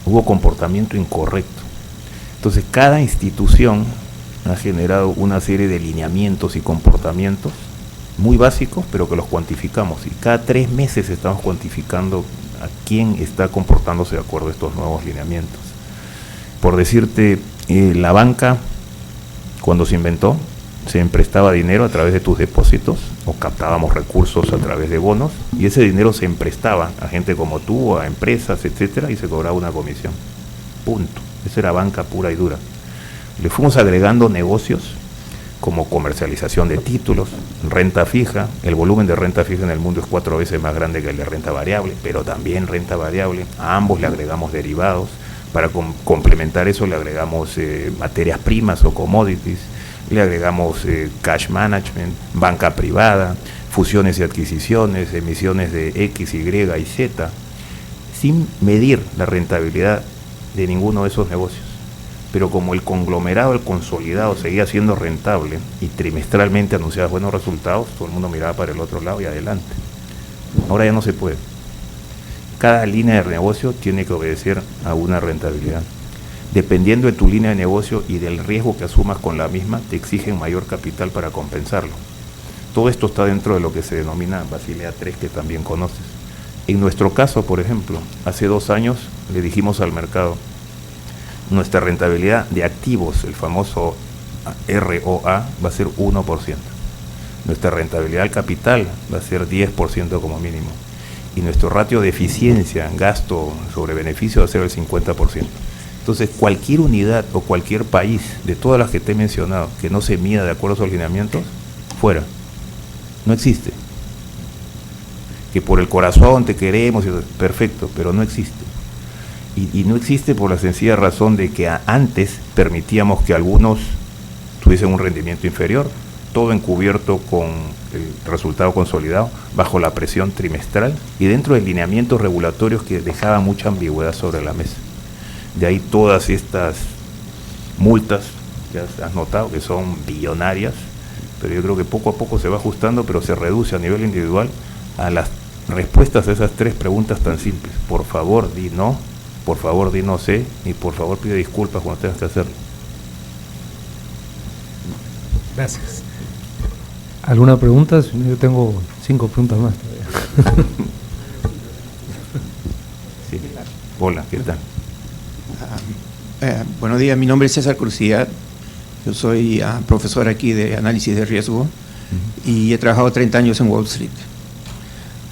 Hubo comportamiento incorrecto. Entonces, cada institución ha generado una serie de lineamientos y comportamientos muy básicos, pero que los cuantificamos. Y cada 3 meses estamos cuantificando a quién está comportándose de acuerdo a estos nuevos lineamientos. Por decirte, la banca, cuando se inventó, se emprestaba dinero a través de tus depósitos o captábamos recursos a través de bonos y ese dinero se emprestaba a gente como tú, a empresas, etcétera, y se cobraba una comisión. Punto. Esa era banca pura y dura. Le fuimos agregando negocios como comercialización de títulos, renta fija. El volumen de renta fija en el mundo es 4 veces más grande que el de renta variable, pero también renta variable. A ambos le agregamos derivados. Para complementar eso le agregamos materias primas o commodities, le agregamos cash management, banca privada, fusiones y adquisiciones, emisiones de X, Y y Z, sin medir la rentabilidad de ninguno de esos negocios. Pero como el conglomerado, el consolidado seguía siendo rentable y trimestralmente anunciaba buenos resultados, todo el mundo miraba para el otro lado y adelante. Ahora ya no se puede. Cada línea de negocio tiene que obedecer a una rentabilidad. Dependiendo de tu línea de negocio y del riesgo que asumas con la misma, te exigen mayor capital para compensarlo. Todo esto está dentro de lo que se denomina Basilea III, que también conoces. En nuestro caso, por ejemplo, hace 2 años le dijimos al mercado, nuestra rentabilidad de activos, el famoso ROA, va a ser 1%. Nuestra rentabilidad al capital va a ser 10% como mínimo. Y nuestro ratio de eficiencia, gasto sobre beneficio, va a ser el 50%. Entonces, cualquier unidad o cualquier país de todas las que te he mencionado que no se mida de acuerdo a esos lineamientos, fuera. No existe. Que por el corazón te queremos, perfecto, pero no existe. Y no existe por la sencilla razón de que antes permitíamos que algunos tuviesen un rendimiento inferior, todo encubierto con el resultado consolidado, bajo la presión trimestral y dentro de lineamientos regulatorios que dejaban mucha ambigüedad sobre la mesa. De ahí todas estas multas, ya has notado que son billonarias, pero yo creo que poco a poco se va ajustando, pero se reduce a nivel individual a las respuestas a esas 3 preguntas tan simples. Por favor, di no, por favor, di no sé, y por favor pide disculpas cuando tengas que hacerlo. Gracias. ¿Alguna pregunta? Yo tengo 5 preguntas más todavía. Sí. Hola, ¿qué tal? Buenos días, mi nombre es César Crucía. Yo soy profesor aquí de análisis de riesgo y he trabajado 30 años en Wall Street.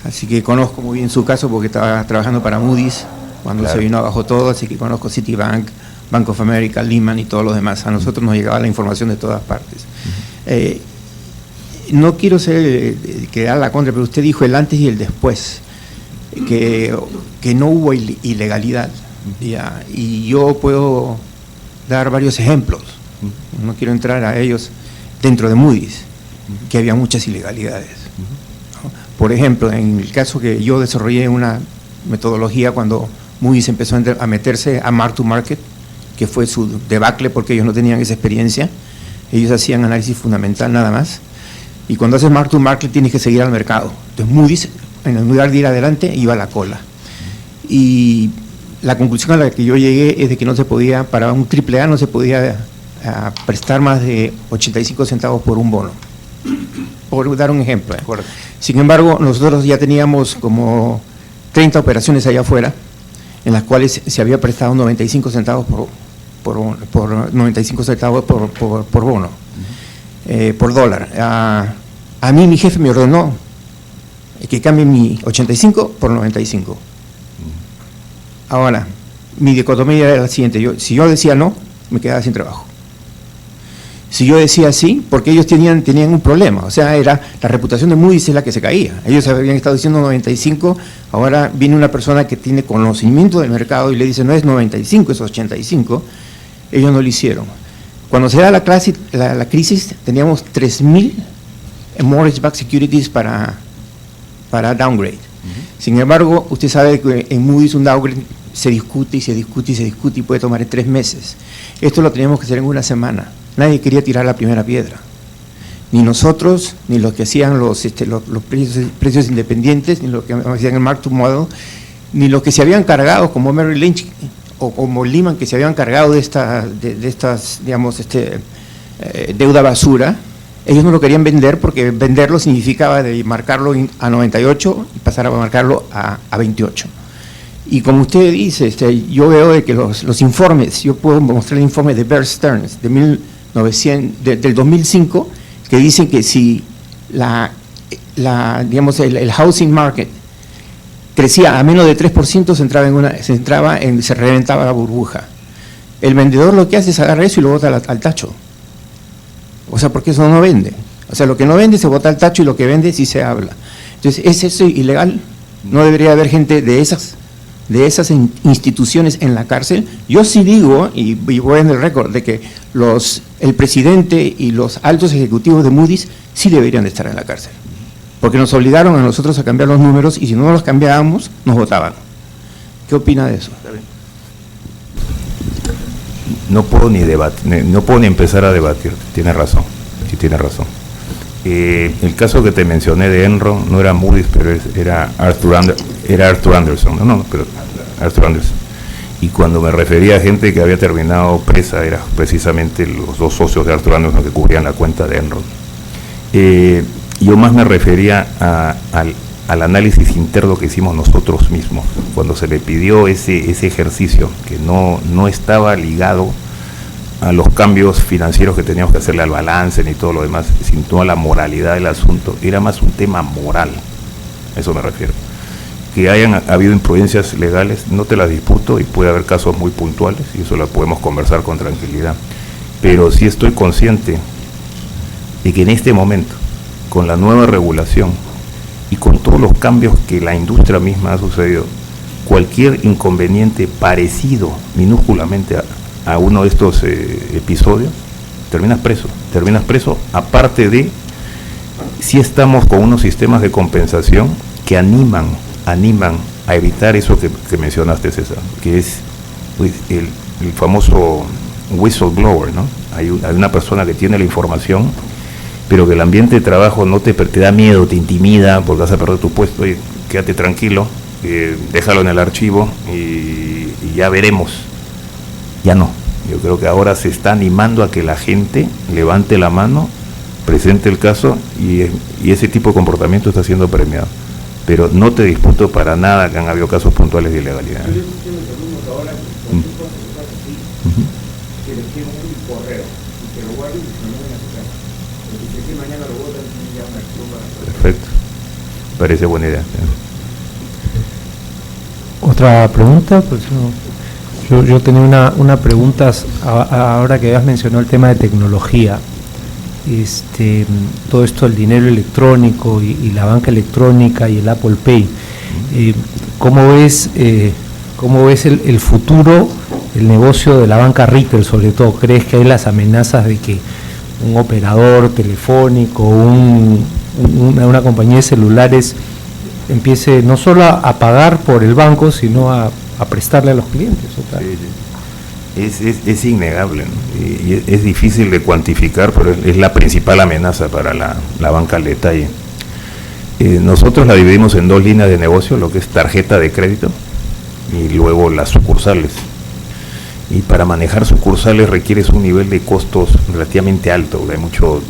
Así que conozco muy bien su caso porque estaba trabajando para Moody's cuando se vino abajo todo, así que conozco Citibank, Bank of America, Lehman y todos los demás. A nosotros nos llegaba la información de todas partes. No quiero quedar la contra, pero usted dijo el antes y el después, que no hubo ilegalidad. ¿Ya? Y yo puedo dar varios ejemplos, no quiero entrar a ellos, dentro de Moody's, que había muchas ilegalidades. ¿No? Por ejemplo, en el caso que yo desarrollé una metodología cuando Moody's empezó a meterse a mark to market, que fue su debacle porque ellos no tenían esa experiencia, ellos hacían análisis fundamental nada más, y cuando haces mark to market tienes que seguir al mercado. Entonces Moody's en lugar de ir adelante, iba a la cola. Y la conclusión a la que yo llegué es de que no se podía, para un AAA no se podía prestar más de 85 centavos por un bono, por dar un ejemplo. Sin embargo, nosotros ya teníamos como 30 operaciones allá afuera, en las cuales se había prestado 95 centavos por 95 centavos por bono, por dólar. A mí mi jefe me ordenó que cambie mi 85 por 95. Ahora, mi dicotomía era la siguiente: si yo decía no, me quedaba sin trabajo. Si yo decía sí, porque ellos tenían un problema, o sea, era la reputación de Moody's es la que se caía. Ellos habían estado diciendo 95, ahora viene una persona que tiene conocimiento del mercado y le dice no es 95, es 85. Ellos no lo hicieron. Cuando se da la crisis, teníamos 3.000 mortgage-backed securities para downgrade. Sin embargo, usted sabe que en Moody's un downgrade se discute y se discute y se discute y puede tomar 3 meses. Esto lo teníamos que hacer en una semana. Nadie quería tirar la primera piedra. Ni nosotros, ni los que hacían los precios independientes, ni los que hacían el mark to model, ni los que se habían cargado como Merrill Lynch o como Lehman, que se habían cargado de estas digamos, deuda basura. Ellos no lo querían vender porque venderlo significaba de marcarlo a 98 y pasar a marcarlo a 28. Y como usted dice, yo veo de que los informes, yo puedo mostrar el informe de Bear Stearns del 2005, que dicen que si digamos, el housing market crecía a menos de 3%, se reventaba la burbuja. El vendedor lo que hace es agarrar eso y lo bota al tacho. O sea, porque eso no vende. O sea, lo que no vende se bota al tacho y lo que vende sí se habla. Entonces, ¿es eso ilegal? ¿No debería haber gente de esas instituciones en la cárcel? Yo sí digo, y voy en el récord, de que el presidente y los altos ejecutivos de Moody's sí deberían de estar en la cárcel. Porque nos obligaron a nosotros a cambiar los números y si no los cambiábamos, nos votaban. ¿Qué opina de eso? No puedo ni empezar a debatir. Tiene razón, sí tiene razón. El caso que te mencioné de Enron no era Moody's, pero era Arthur Andersen. Arthur Andersen. Y cuando me refería a gente que había terminado presa, era precisamente los 2 socios de Arthur Andersen que cubrían la cuenta de Enron. Yo más me refería al análisis interno que hicimos nosotros mismos, cuando se le pidió ese ejercicio que no estaba ligado a los cambios financieros que teníamos que hacerle al balance ni todo lo demás, sino a la moralidad del asunto. Era más un tema moral, a eso me refiero. Que hayan habido imprudencias legales, no te las disputo y puede haber casos muy puntuales y eso lo podemos conversar con tranquilidad. Pero sí estoy consciente de que en este momento, con la nueva regulación y con todos los cambios que la industria misma ha sucedido, cualquier inconveniente parecido minúsculamente a uno de estos episodios, terminas preso, aparte de si estamos con unos sistemas de compensación que animan a evitar eso que mencionaste, César, que es pues, el famoso whistleblower, ¿no? Hay una persona que tiene la información, pero que el ambiente de trabajo no te da miedo, te intimida porque vas a perder tu puesto. Oye, quédate tranquilo, déjalo en el archivo y ya veremos. Ya no. Yo creo que ahora se está animando a que la gente levante la mano, presente el caso y ese tipo de comportamiento está siendo premiado. Pero no te disputo para nada que han habido casos puntuales de ilegalidad. Perfecto, parece buena idea. Otra pregunta, pues yo tenía una pregunta ahora que habías mencionado el tema de tecnología, todo esto del dinero electrónico y la banca electrónica y el Apple Pay. ¿Cómo ves el futuro, el negocio de la banca retail sobre todo? ¿Crees que hay las amenazas de que un operador telefónico, una compañía de celulares empiece no solo a pagar por el banco, sino a prestarle a los clientes? Es innegable, ¿no? Y es difícil de cuantificar, pero es la principal amenaza para la banca al detalle. Nosotros la dividimos en 2 líneas de negocio, lo que es tarjeta de crédito y luego las sucursales. Y para manejar sucursales requieres un nivel de costos relativamente alto, hay mucho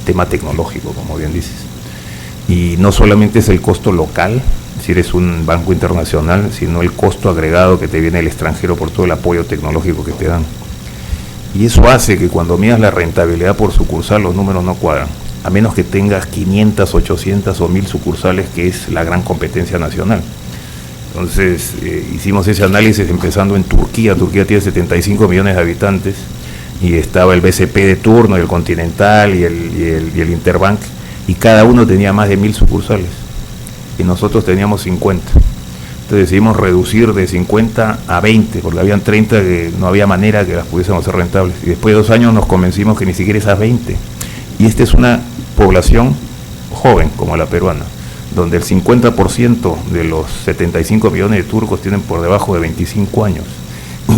tema tecnológico, como bien dices. Y no solamente es el costo local, si eres un banco internacional, sino el costo agregado que te viene del extranjero por todo el apoyo tecnológico que te dan. Y eso hace que cuando miras la rentabilidad por sucursal, los números no cuadran, a menos que tengas 500, 800 o 1000 sucursales, que es la gran competencia nacional. Entonces hicimos ese análisis empezando en Turquía. Turquía tiene 75 millones de habitantes y estaba el BCP de turno, el Continental y el Interbank, y cada uno tenía más de 1000 sucursales y nosotros teníamos 50. Entonces decidimos reducir de 50 a 20, porque habían 30 que no había manera que las pudiésemos hacer rentables, y después de 2 años nos convencimos que ni siquiera esas 20, y esta es una población joven como la peruana, donde el 50% de los 75 millones de turcos tienen por debajo de 25 años,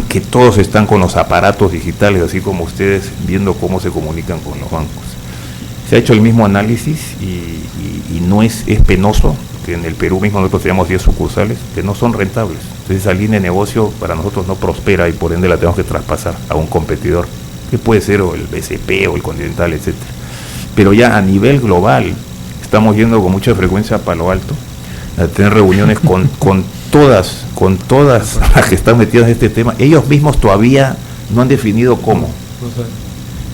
que todos están con los aparatos digitales, así como ustedes, viendo cómo se comunican con los bancos. Se ha hecho el mismo análisis y no es penoso que en el Perú mismo nosotros tenemos 10 sucursales que no son rentables. Entonces esa línea de negocio para nosotros no prospera y por ende la tenemos que traspasar a un competidor, que puede ser o el BCP o el Continental, etcétera. Pero ya a nivel global estamos yendo con mucha frecuencia a Palo Alto a tener reuniones con todas las que están metidas en este tema. Ellos mismos todavía no han definido cómo,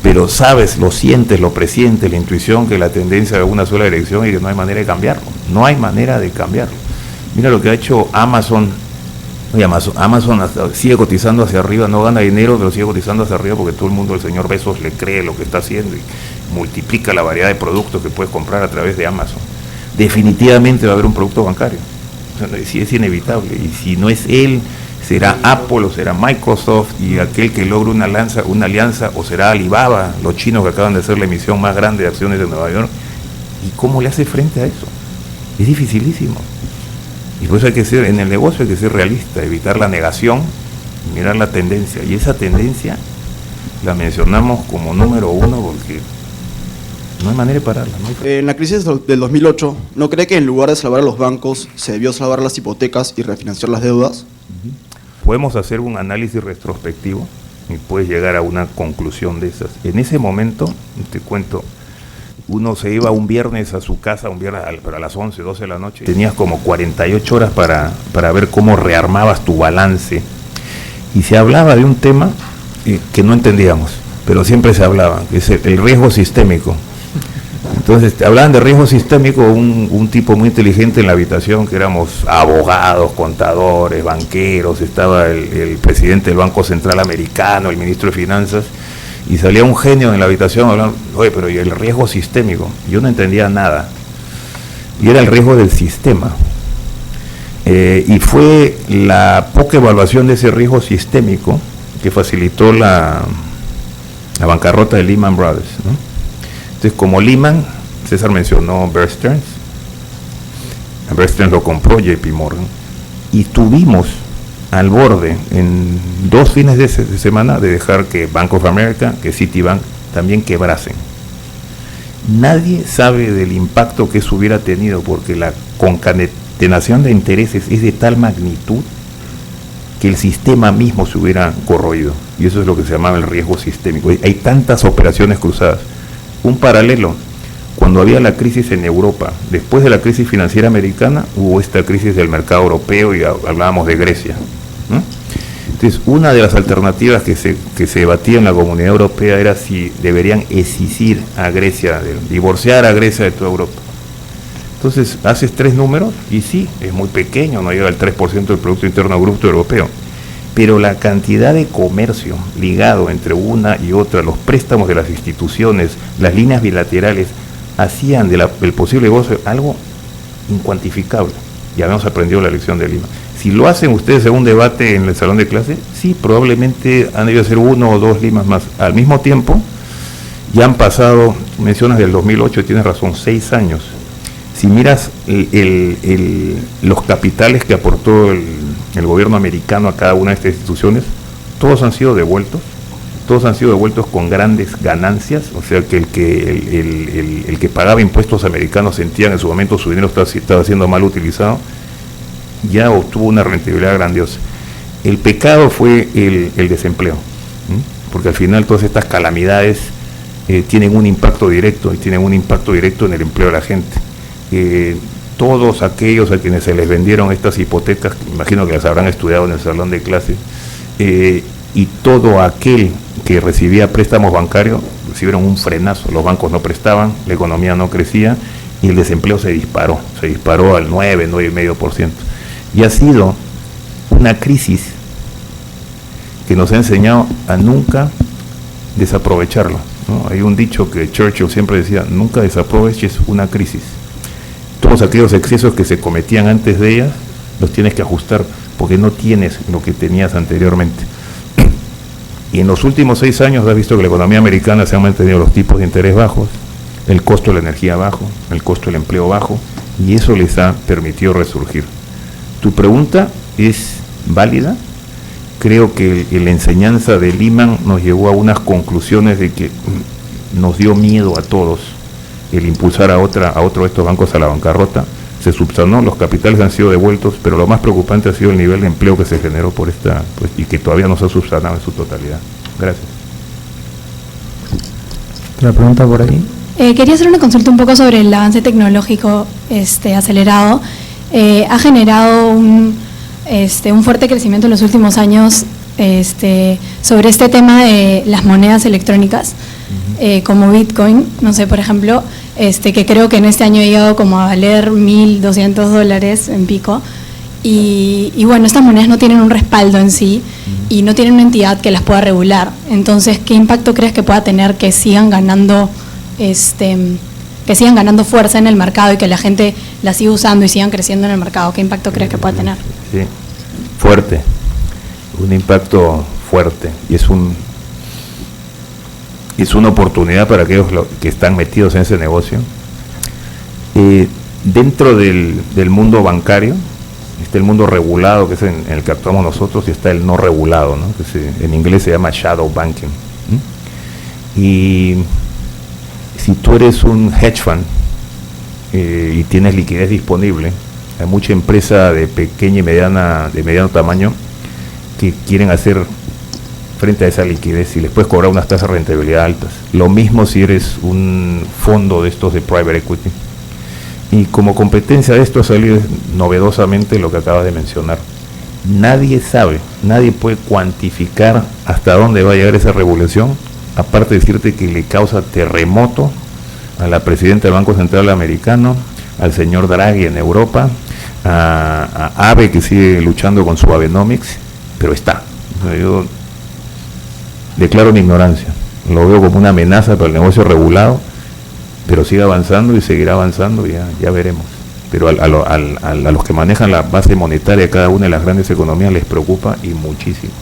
pero sabes, lo sientes, lo presientes, la intuición, que la tendencia es una sola dirección y que no hay manera de cambiarlo. No hay manera de cambiarlo. Mira lo que ha hecho Amazon. Oye, Amazon sigue cotizando hacia arriba, no gana dinero, pero sigue cotizando hacia arriba porque todo el mundo, el señor Bezos, le cree lo que está haciendo y multiplica la variedad de productos que puedes comprar a través de Amazon. Definitivamente va a haber un producto bancario. O sea, sí, es inevitable. Y si no es él, será Apple o será Microsoft, y aquel que logre una alianza, o será Alibaba, los chinos que acaban de hacer la emisión más grande de acciones de Nueva York. ¿Y cómo le hace frente a eso? Es dificilísimo. Y por eso hay que ser, en el negocio hay que ser realista, evitar la negación, mirar la tendencia. Y esa tendencia la mencionamos como número 1 porque no hay manera de pararla. En la crisis del 2008, ¿no cree que en lugar de salvar a los bancos, se debió salvar las hipotecas y refinanciar las deudas? Podemos hacer un análisis retrospectivo y puedes llegar a una conclusión de esas. En ese momento, te cuento, uno se iba un viernes a su casa, pero a las 11, 12 de la noche. Tenías como 48 horas para ver cómo rearmabas tu balance. Y se hablaba de un tema que no entendíamos, pero siempre se hablaba, que es el riesgo sistémico. Entonces, hablaban de riesgo sistémico, un tipo muy inteligente en la habitación, que éramos abogados, contadores, banqueros, estaba el presidente del Banco Central Americano, el ministro de Finanzas, y salía un genio en la habitación hablando, oye, pero ¿y el riesgo sistémico? Yo no entendía nada. Y era el riesgo del sistema. Y fue la poca evaluación de ese riesgo sistémico que facilitó la bancarrota de Lehman Brothers, ¿no? Entonces, como Lehman, César mencionó Bear Stearns. Bear Stearns lo compró JP Morgan. Y tuvimos al borde en 2 fines de semana de dejar que Bank of America, que Citibank también quebrasen. Nadie sabe del impacto que eso hubiera tenido, porque la concatenación de intereses es de tal magnitud que el sistema mismo se hubiera corroído, y eso es lo que se llamaba el riesgo sistémico. Hay tantas operaciones cruzadas. Un paralelo, cuando había la crisis en Europa, después de la crisis financiera americana, hubo esta crisis del mercado europeo y hablábamos de Grecia, ¿no? Entonces, una de las alternativas que se debatía en la Comunidad Europea era si deberían exigir a Grecia, divorciar a Grecia de toda Europa. Entonces, haces 3 números y sí, es muy pequeño, no llega al 3% del Producto Interno Bruto Europeo, pero la cantidad de comercio ligado entre una y otra, los préstamos de las instituciones, las líneas bilaterales, hacían del posible negocio algo incuantificable. Ya habíamos aprendido la lección de Lima. Si lo hacen ustedes en un debate en el salón de clase, sí, probablemente han debido ser 1 o 2 limas más. Al mismo tiempo, ya han pasado, mencionas del 2008, tienes razón, 6 años. Si miras los capitales que aportó el gobierno americano a cada una de estas instituciones, todos han sido devueltos, todos han sido devueltos con grandes ganancias, o sea que el que pagaba impuestos americanos sentía en su momento su dinero estaba siendo mal utilizado, ya obtuvo una rentabilidad grandiosa. El pecado fue el desempleo, porque al final todas estas calamidades tienen un impacto directo, y tienen un impacto directo en el empleo de la gente. Todos aquellos a quienes se les vendieron estas hipotecas, imagino que las habrán estudiado en el salón de clase, y todo aquel que recibía préstamos bancarios recibieron un frenazo. Los bancos no prestaban, la economía no crecía y el desempleo se disparó al 9,5%. Y ha sido una crisis que nos ha enseñado a nunca desaprovecharlo, ¿no? Hay un dicho que Churchill siempre decía: nunca desaproveches una crisis. Todos aquellos excesos que se cometían antes de ellas los tienes que ajustar, porque no tienes lo que tenías anteriormente. Y en los últimos 6 años has visto que la economía americana se han mantenido los tipos de interés bajos, el costo de la energía bajo, el costo del empleo bajo, y eso les ha permitido resurgir. Tu pregunta es válida. Creo que la enseñanza de Lehman nos llevó a unas conclusiones de que nos dio miedo a todos el impulsar a otro de estos bancos a la bancarrota. Se subsanó, los capitales han sido devueltos, pero lo más preocupante ha sido el nivel de empleo que se generó por esta, y que todavía no se ha subsanado en su totalidad. Gracias. ¿Otra pregunta por ahí? Quería hacer una consulta un poco sobre el avance tecnológico acelerado. Ha generado un fuerte crecimiento en los últimos años sobre este tema de las monedas electrónicas, como Bitcoin, no sé, por ejemplo, que creo que en este año ha llegado como a valer $1,200 en pico. Y bueno, estas monedas no tienen un respaldo en sí y no tienen una entidad que las pueda regular. Entonces, ¿qué impacto crees que pueda tener que sigan ganando fuerza en el mercado y que la gente las siga usando y sigan creciendo en el mercado? ¿Qué impacto crees que pueda tener? Sí, fuerte, un impacto fuerte, y es una oportunidad para aquellos que están metidos en ese negocio. Dentro del mundo bancario está el mundo regulado, que es en el que actuamos nosotros, y está el no regulado, ¿no? Que en inglés se llama shadow banking. Y si tú eres un hedge fund y tienes liquidez disponible, hay mucha empresa de pequeña y mediano tamaño que quieren hacer frente a esa liquidez y les puedes cobrar unas tasas de rentabilidad altas. Lo mismo si eres un fondo de estos de private equity. Y como competencia de esto ha salido novedosamente lo que acabas de mencionar. Nadie sabe, nadie puede cuantificar hasta dónde va a llegar esa regulación, aparte de decirte que le causa terremoto a la presidenta del Banco Central Americano, al señor Draghi en Europa, a Abe, que sigue luchando con su Abenomics, pero está. O sea, yo declaro mi ignorancia, lo veo como una amenaza para el negocio regulado, pero sigue avanzando y seguirá avanzando, ya veremos. Pero a los que manejan la base monetaria de cada una de las grandes economías les preocupa, y muchísimo.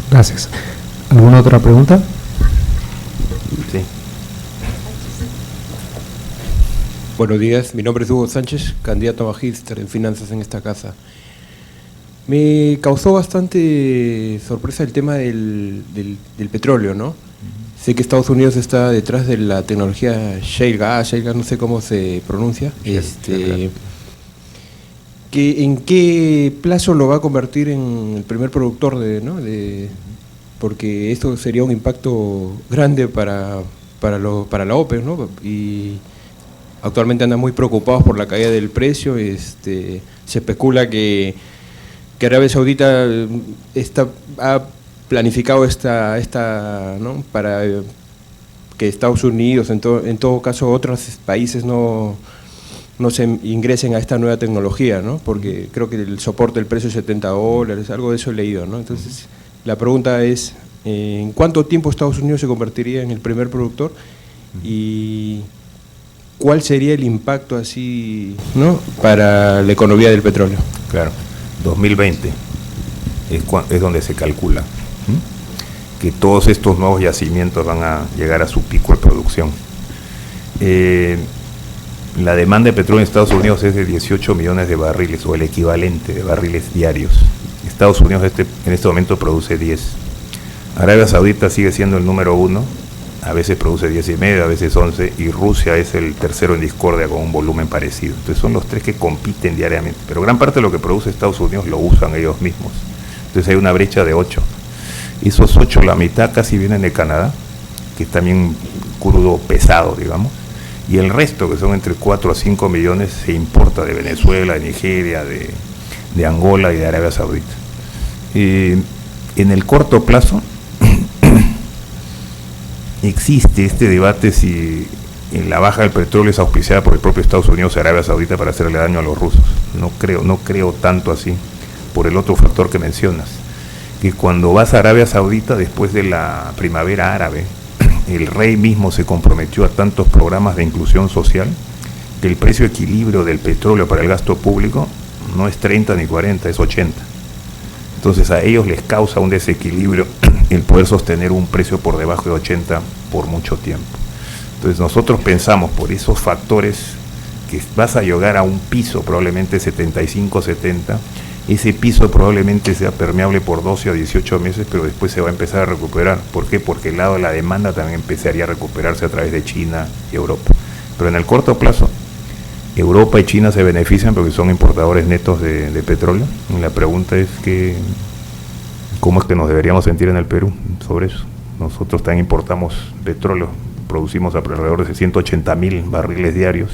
Gracias. ¿Alguna otra pregunta? Sí. Buenos días, mi nombre es Hugo Sánchez, candidato a magíster en finanzas en esta casa. Me causó bastante sorpresa el tema del petróleo, ¿no? Sé que Estados Unidos está detrás de la tecnología shale gas, no sé cómo se pronuncia. ¿En qué plazo lo va a convertir en el primer productor porque esto sería un impacto grande para la OPEC, ¿no? Y actualmente andan muy preocupados por la caída del precio. Se especula que Arabia Saudita ha planificado ¿no? para que Estados Unidos, en todo caso otros países no se ingresen a esta nueva tecnología, ¿no? Porque creo que el soporte del precio es $70, algo de eso he leído, ¿no? Entonces, la pregunta es, ¿en cuánto tiempo Estados Unidos se convertiría en el primer productor? Y ¿cuál sería el impacto así, ¿no? para la economía del petróleo? Claro, 2020 es donde se calcula que todos estos nuevos yacimientos van a llegar a su pico de producción. La demanda de petróleo en Estados Unidos es de 18 millones de barriles, o el equivalente de barriles diarios. Estados Unidos en este momento produce 10. Arabia Saudita sigue siendo el número 1, a veces produce 10,5, a veces 11, y Rusia es el tercero en discordia con un volumen parecido. Entonces son los tres que compiten diariamente, pero gran parte de lo que produce Estados Unidos lo usan ellos mismos. Entonces hay una brecha de 8. Esos 8, la mitad casi vienen de Canadá, que es también crudo pesado, digamos, y el resto, que son entre 4 a 5 millones, se importa de Venezuela, de Nigeria, de Angola y de Arabia Saudita. En el corto plazo existe este debate si la baja del petróleo es auspiciada por el propio Estados Unidos y Arabia Saudita para hacerle daño a los rusos. No creo tanto así, por el otro factor que mencionas, que cuando vas a Arabia Saudita después de la primavera árabe, el rey mismo se comprometió a tantos programas de inclusión social que el precio equilibrio del petróleo para el gasto público no es 30 ni 40, es 80. Entonces a ellos les causa un desequilibrio el poder sostener un precio por debajo de 80 por mucho tiempo. Entonces nosotros pensamos por esos factores que vas a llegar a un piso probablemente 75, 70, ese piso probablemente sea permeable por 12 o 18 meses, pero después se va a empezar a recuperar. ¿Por qué? Porque el lado de la demanda también empezaría a recuperarse a través de China y Europa. Pero en el corto plazo, Europa y China se benefician porque son importadores netos de petróleo. Y la pregunta es que, ¿cómo es que nos deberíamos sentir en el Perú sobre eso? Nosotros también importamos petróleo, producimos alrededor de 180,000 barriles diarios,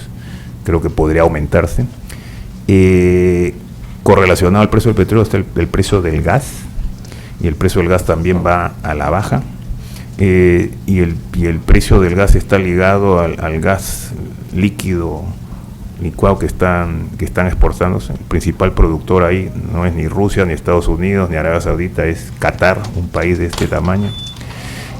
creo que podría aumentarse. Correlacionado al precio del petróleo está el precio del gas, y el precio del gas también va a la baja, y el precio del gas está ligado al gas líquido licuado que están exportándose. El principal productor ahí no es ni Rusia, ni Estados Unidos, ni Arabia Saudita, es Qatar, un país de este tamaño,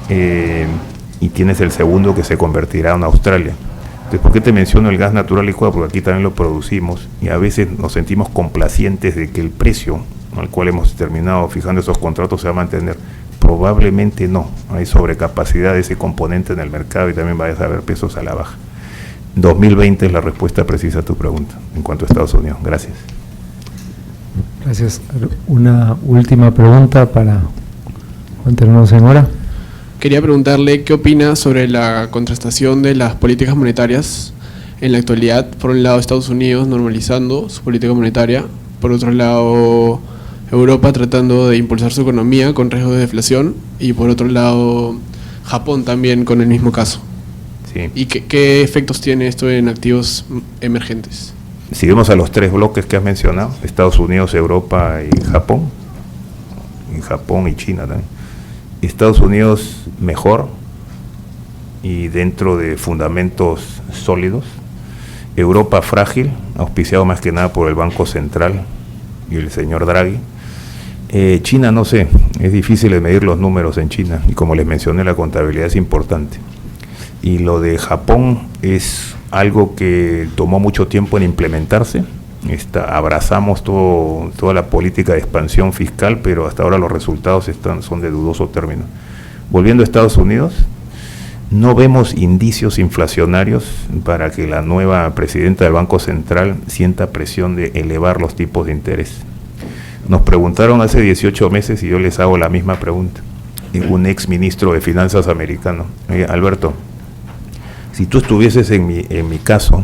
y tienes el segundo que se convertirá en Australia. Entonces, ¿por qué te menciono el gas natural licuado? Porque aquí también lo producimos y a veces nos sentimos complacientes de que el precio al cual hemos terminado fijando esos contratos se va a mantener. Probablemente no, hay sobrecapacidad de ese componente en el mercado y también vayas a ver pesos a la baja. 2020 es la respuesta precisa a tu pregunta en cuanto a Estados Unidos. Gracias. Gracias. Una última pregunta para mantenernos en hora. Quería preguntarle qué opina sobre la contrastación de las políticas monetarias en la actualidad. Por un lado, Estados Unidos normalizando su política monetaria, por otro lado, Europa tratando de impulsar su economía con riesgo de deflación, y por otro lado, Japón también con el mismo caso. Sí. ¿Y qué efectos tiene esto en activos emergentes? Si vemos a los tres bloques que has mencionado, Estados Unidos, Europa y Japón y China también. Estados Unidos mejor y dentro de fundamentos sólidos. Europa frágil, auspiciado más que nada por el Banco Central y el señor Draghi. China no sé, es difícil de medir los números en China y como les mencioné la contabilidad es importante. Y lo de Japón es algo que tomó mucho tiempo en implementarse. Abrazamos toda la política de expansión fiscal, pero hasta ahora los resultados son de dudoso término. Volviendo a Estados Unidos, no vemos indicios inflacionarios para que la nueva presidenta del Banco Central sienta presión de elevar los tipos de interés. Nos preguntaron hace 18 meses y yo les hago la misma pregunta. Un ex ministro de Finanzas americano, Alberto, si tú estuvieses en mi caso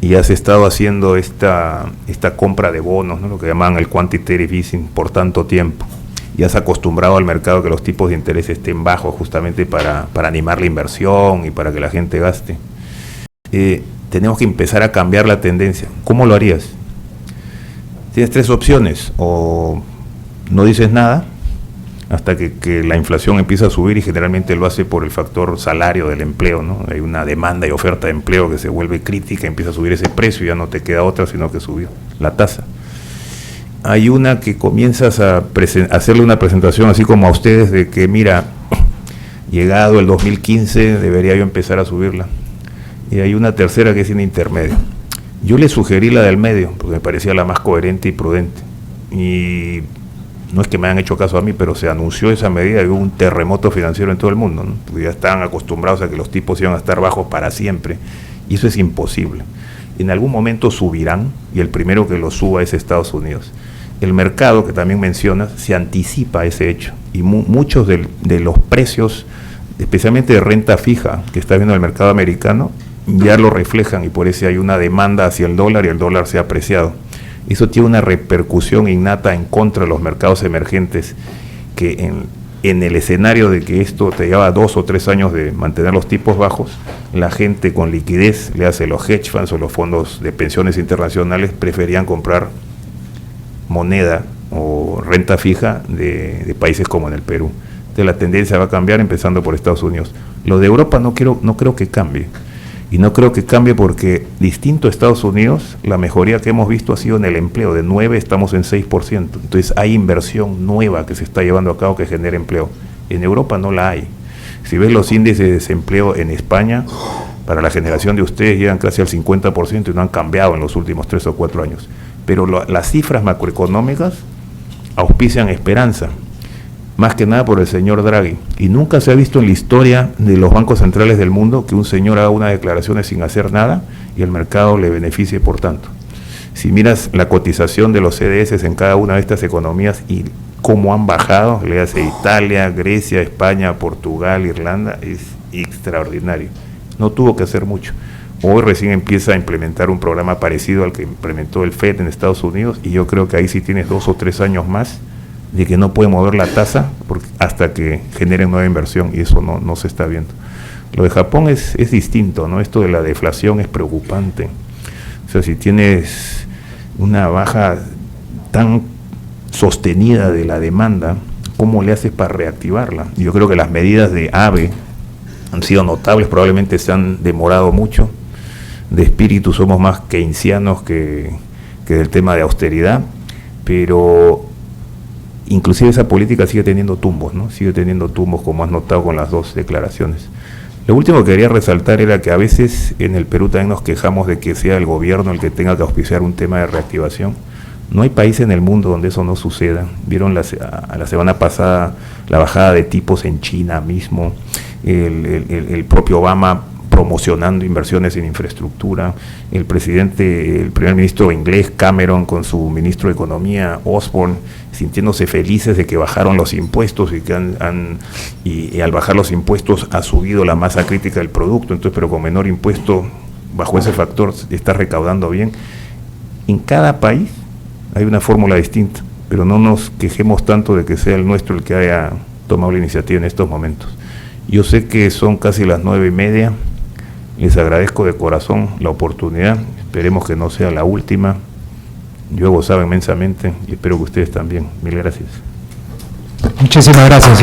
y has estado haciendo esta compra de bonos, ¿no?, lo que llaman el quantitative easing, por tanto tiempo, y has acostumbrado al mercado que los tipos de interés estén bajos justamente para animar la inversión y para que la gente gaste, tenemos que empezar a cambiar la tendencia. ¿Cómo lo harías? Tienes tres opciones: o no dices nada hasta que la inflación empieza a subir, y generalmente lo hace por el factor salario del empleo, ¿no? Hay una demanda y oferta de empleo que se vuelve crítica, empieza a subir ese precio y ya no te queda otra sino que subió la tasa. Hay una que comienzas a hacerle una presentación así como a ustedes de que mira, llegado el 2015 debería yo empezar a subirla. Y hay una tercera que es en intermedio. Yo le sugerí la del medio porque me parecía la más coherente y prudente. Y no es que me hayan hecho caso a mí, pero se anunció esa medida y hubo un terremoto financiero en todo el mundo, ¿no? Porque ya estaban acostumbrados a que los tipos iban a estar bajos para siempre, y eso es imposible. En algún momento subirán, y el primero que lo suba es Estados Unidos. el mercado, que también mencionas, se anticipa a ese hecho, y muchos de los precios, especialmente de renta fija que está viendo el mercado americano, ya lo reflejan, y por eso hay una demanda hacia el dólar y el dólar se ha apreciado. Eso tiene una repercusión innata en contra de los mercados emergentes, que en el escenario de que esto te lleva 2 o 3 años de mantener los tipos bajos, la gente con liquidez, le hace los hedge funds o los fondos de pensiones internacionales, preferían comprar moneda o renta fija de países como en el Perú. Entonces la tendencia va a cambiar, empezando por Estados Unidos. Lo de Europa no creo que cambie. Y no creo que cambie porque, distinto a Estados Unidos, la mejoría que hemos visto ha sido en el empleo. De 9 estamos en 6%. Entonces hay inversión nueva que se está llevando a cabo que genera empleo. En Europa no la hay. Si ves los índices de desempleo en España, para la generación de ustedes llegan casi al 50% y no han cambiado en los últimos 3 o 4 años. Pero las cifras macroeconómicas auspician esperanza, más que nada por el señor Draghi. Y nunca se ha visto en la historia de los bancos centrales del mundo que un señor haga unas declaraciones sin hacer nada y el mercado le beneficie por tanto. Si miras la cotización de los CDS en cada una de estas economías y cómo han bajado, le hace Italia, Grecia, España, Portugal, Irlanda, es extraordinario. No tuvo que hacer mucho. Hoy recién empieza a implementar un programa parecido al que implementó el FED en Estados Unidos, y yo creo que ahí sí tienes 2 o 3 años más de que no puede mover la tasa hasta que genere nueva inversión, y eso no se está viendo. Lo de Japón es distinto, ¿no? Esto de la deflación es preocupante. O sea, si tienes una baja tan sostenida de la demanda, ¿cómo le haces para reactivarla? Yo creo que las medidas de ABE han sido notables, probablemente se han demorado mucho. De espíritu somos más keynesianos que del tema de austeridad, pero inclusive esa política sigue teniendo tumbos, ¿no? Sigue teniendo tumbos, como has notado con las 2 declaraciones. Lo último que quería resaltar era que a veces en el Perú también nos quejamos de que sea el gobierno el que tenga que auspiciar un tema de reactivación. No hay país en el mundo donde eso no suceda. Vieron la semana pasada la bajada de tipos en China mismo, el propio Obama promocionando inversiones en infraestructura, el primer ministro inglés Cameron con su ministro de Economía Osborne sintiéndose felices de que bajaron los impuestos y que y al bajar los impuestos ha subido la masa crítica del producto. Entonces, pero con menor impuesto, bajo ese factor está recaudando bien. En cada país hay una fórmula distinta, pero no nos quejemos tanto de que sea el nuestro el que haya tomado la iniciativa en estos momentos. Yo sé que son casi las 9:30, les agradezco de corazón la oportunidad, esperemos que no sea la última. Yo he gozado inmensamente y espero que ustedes también. Mil gracias. Muchísimas gracias.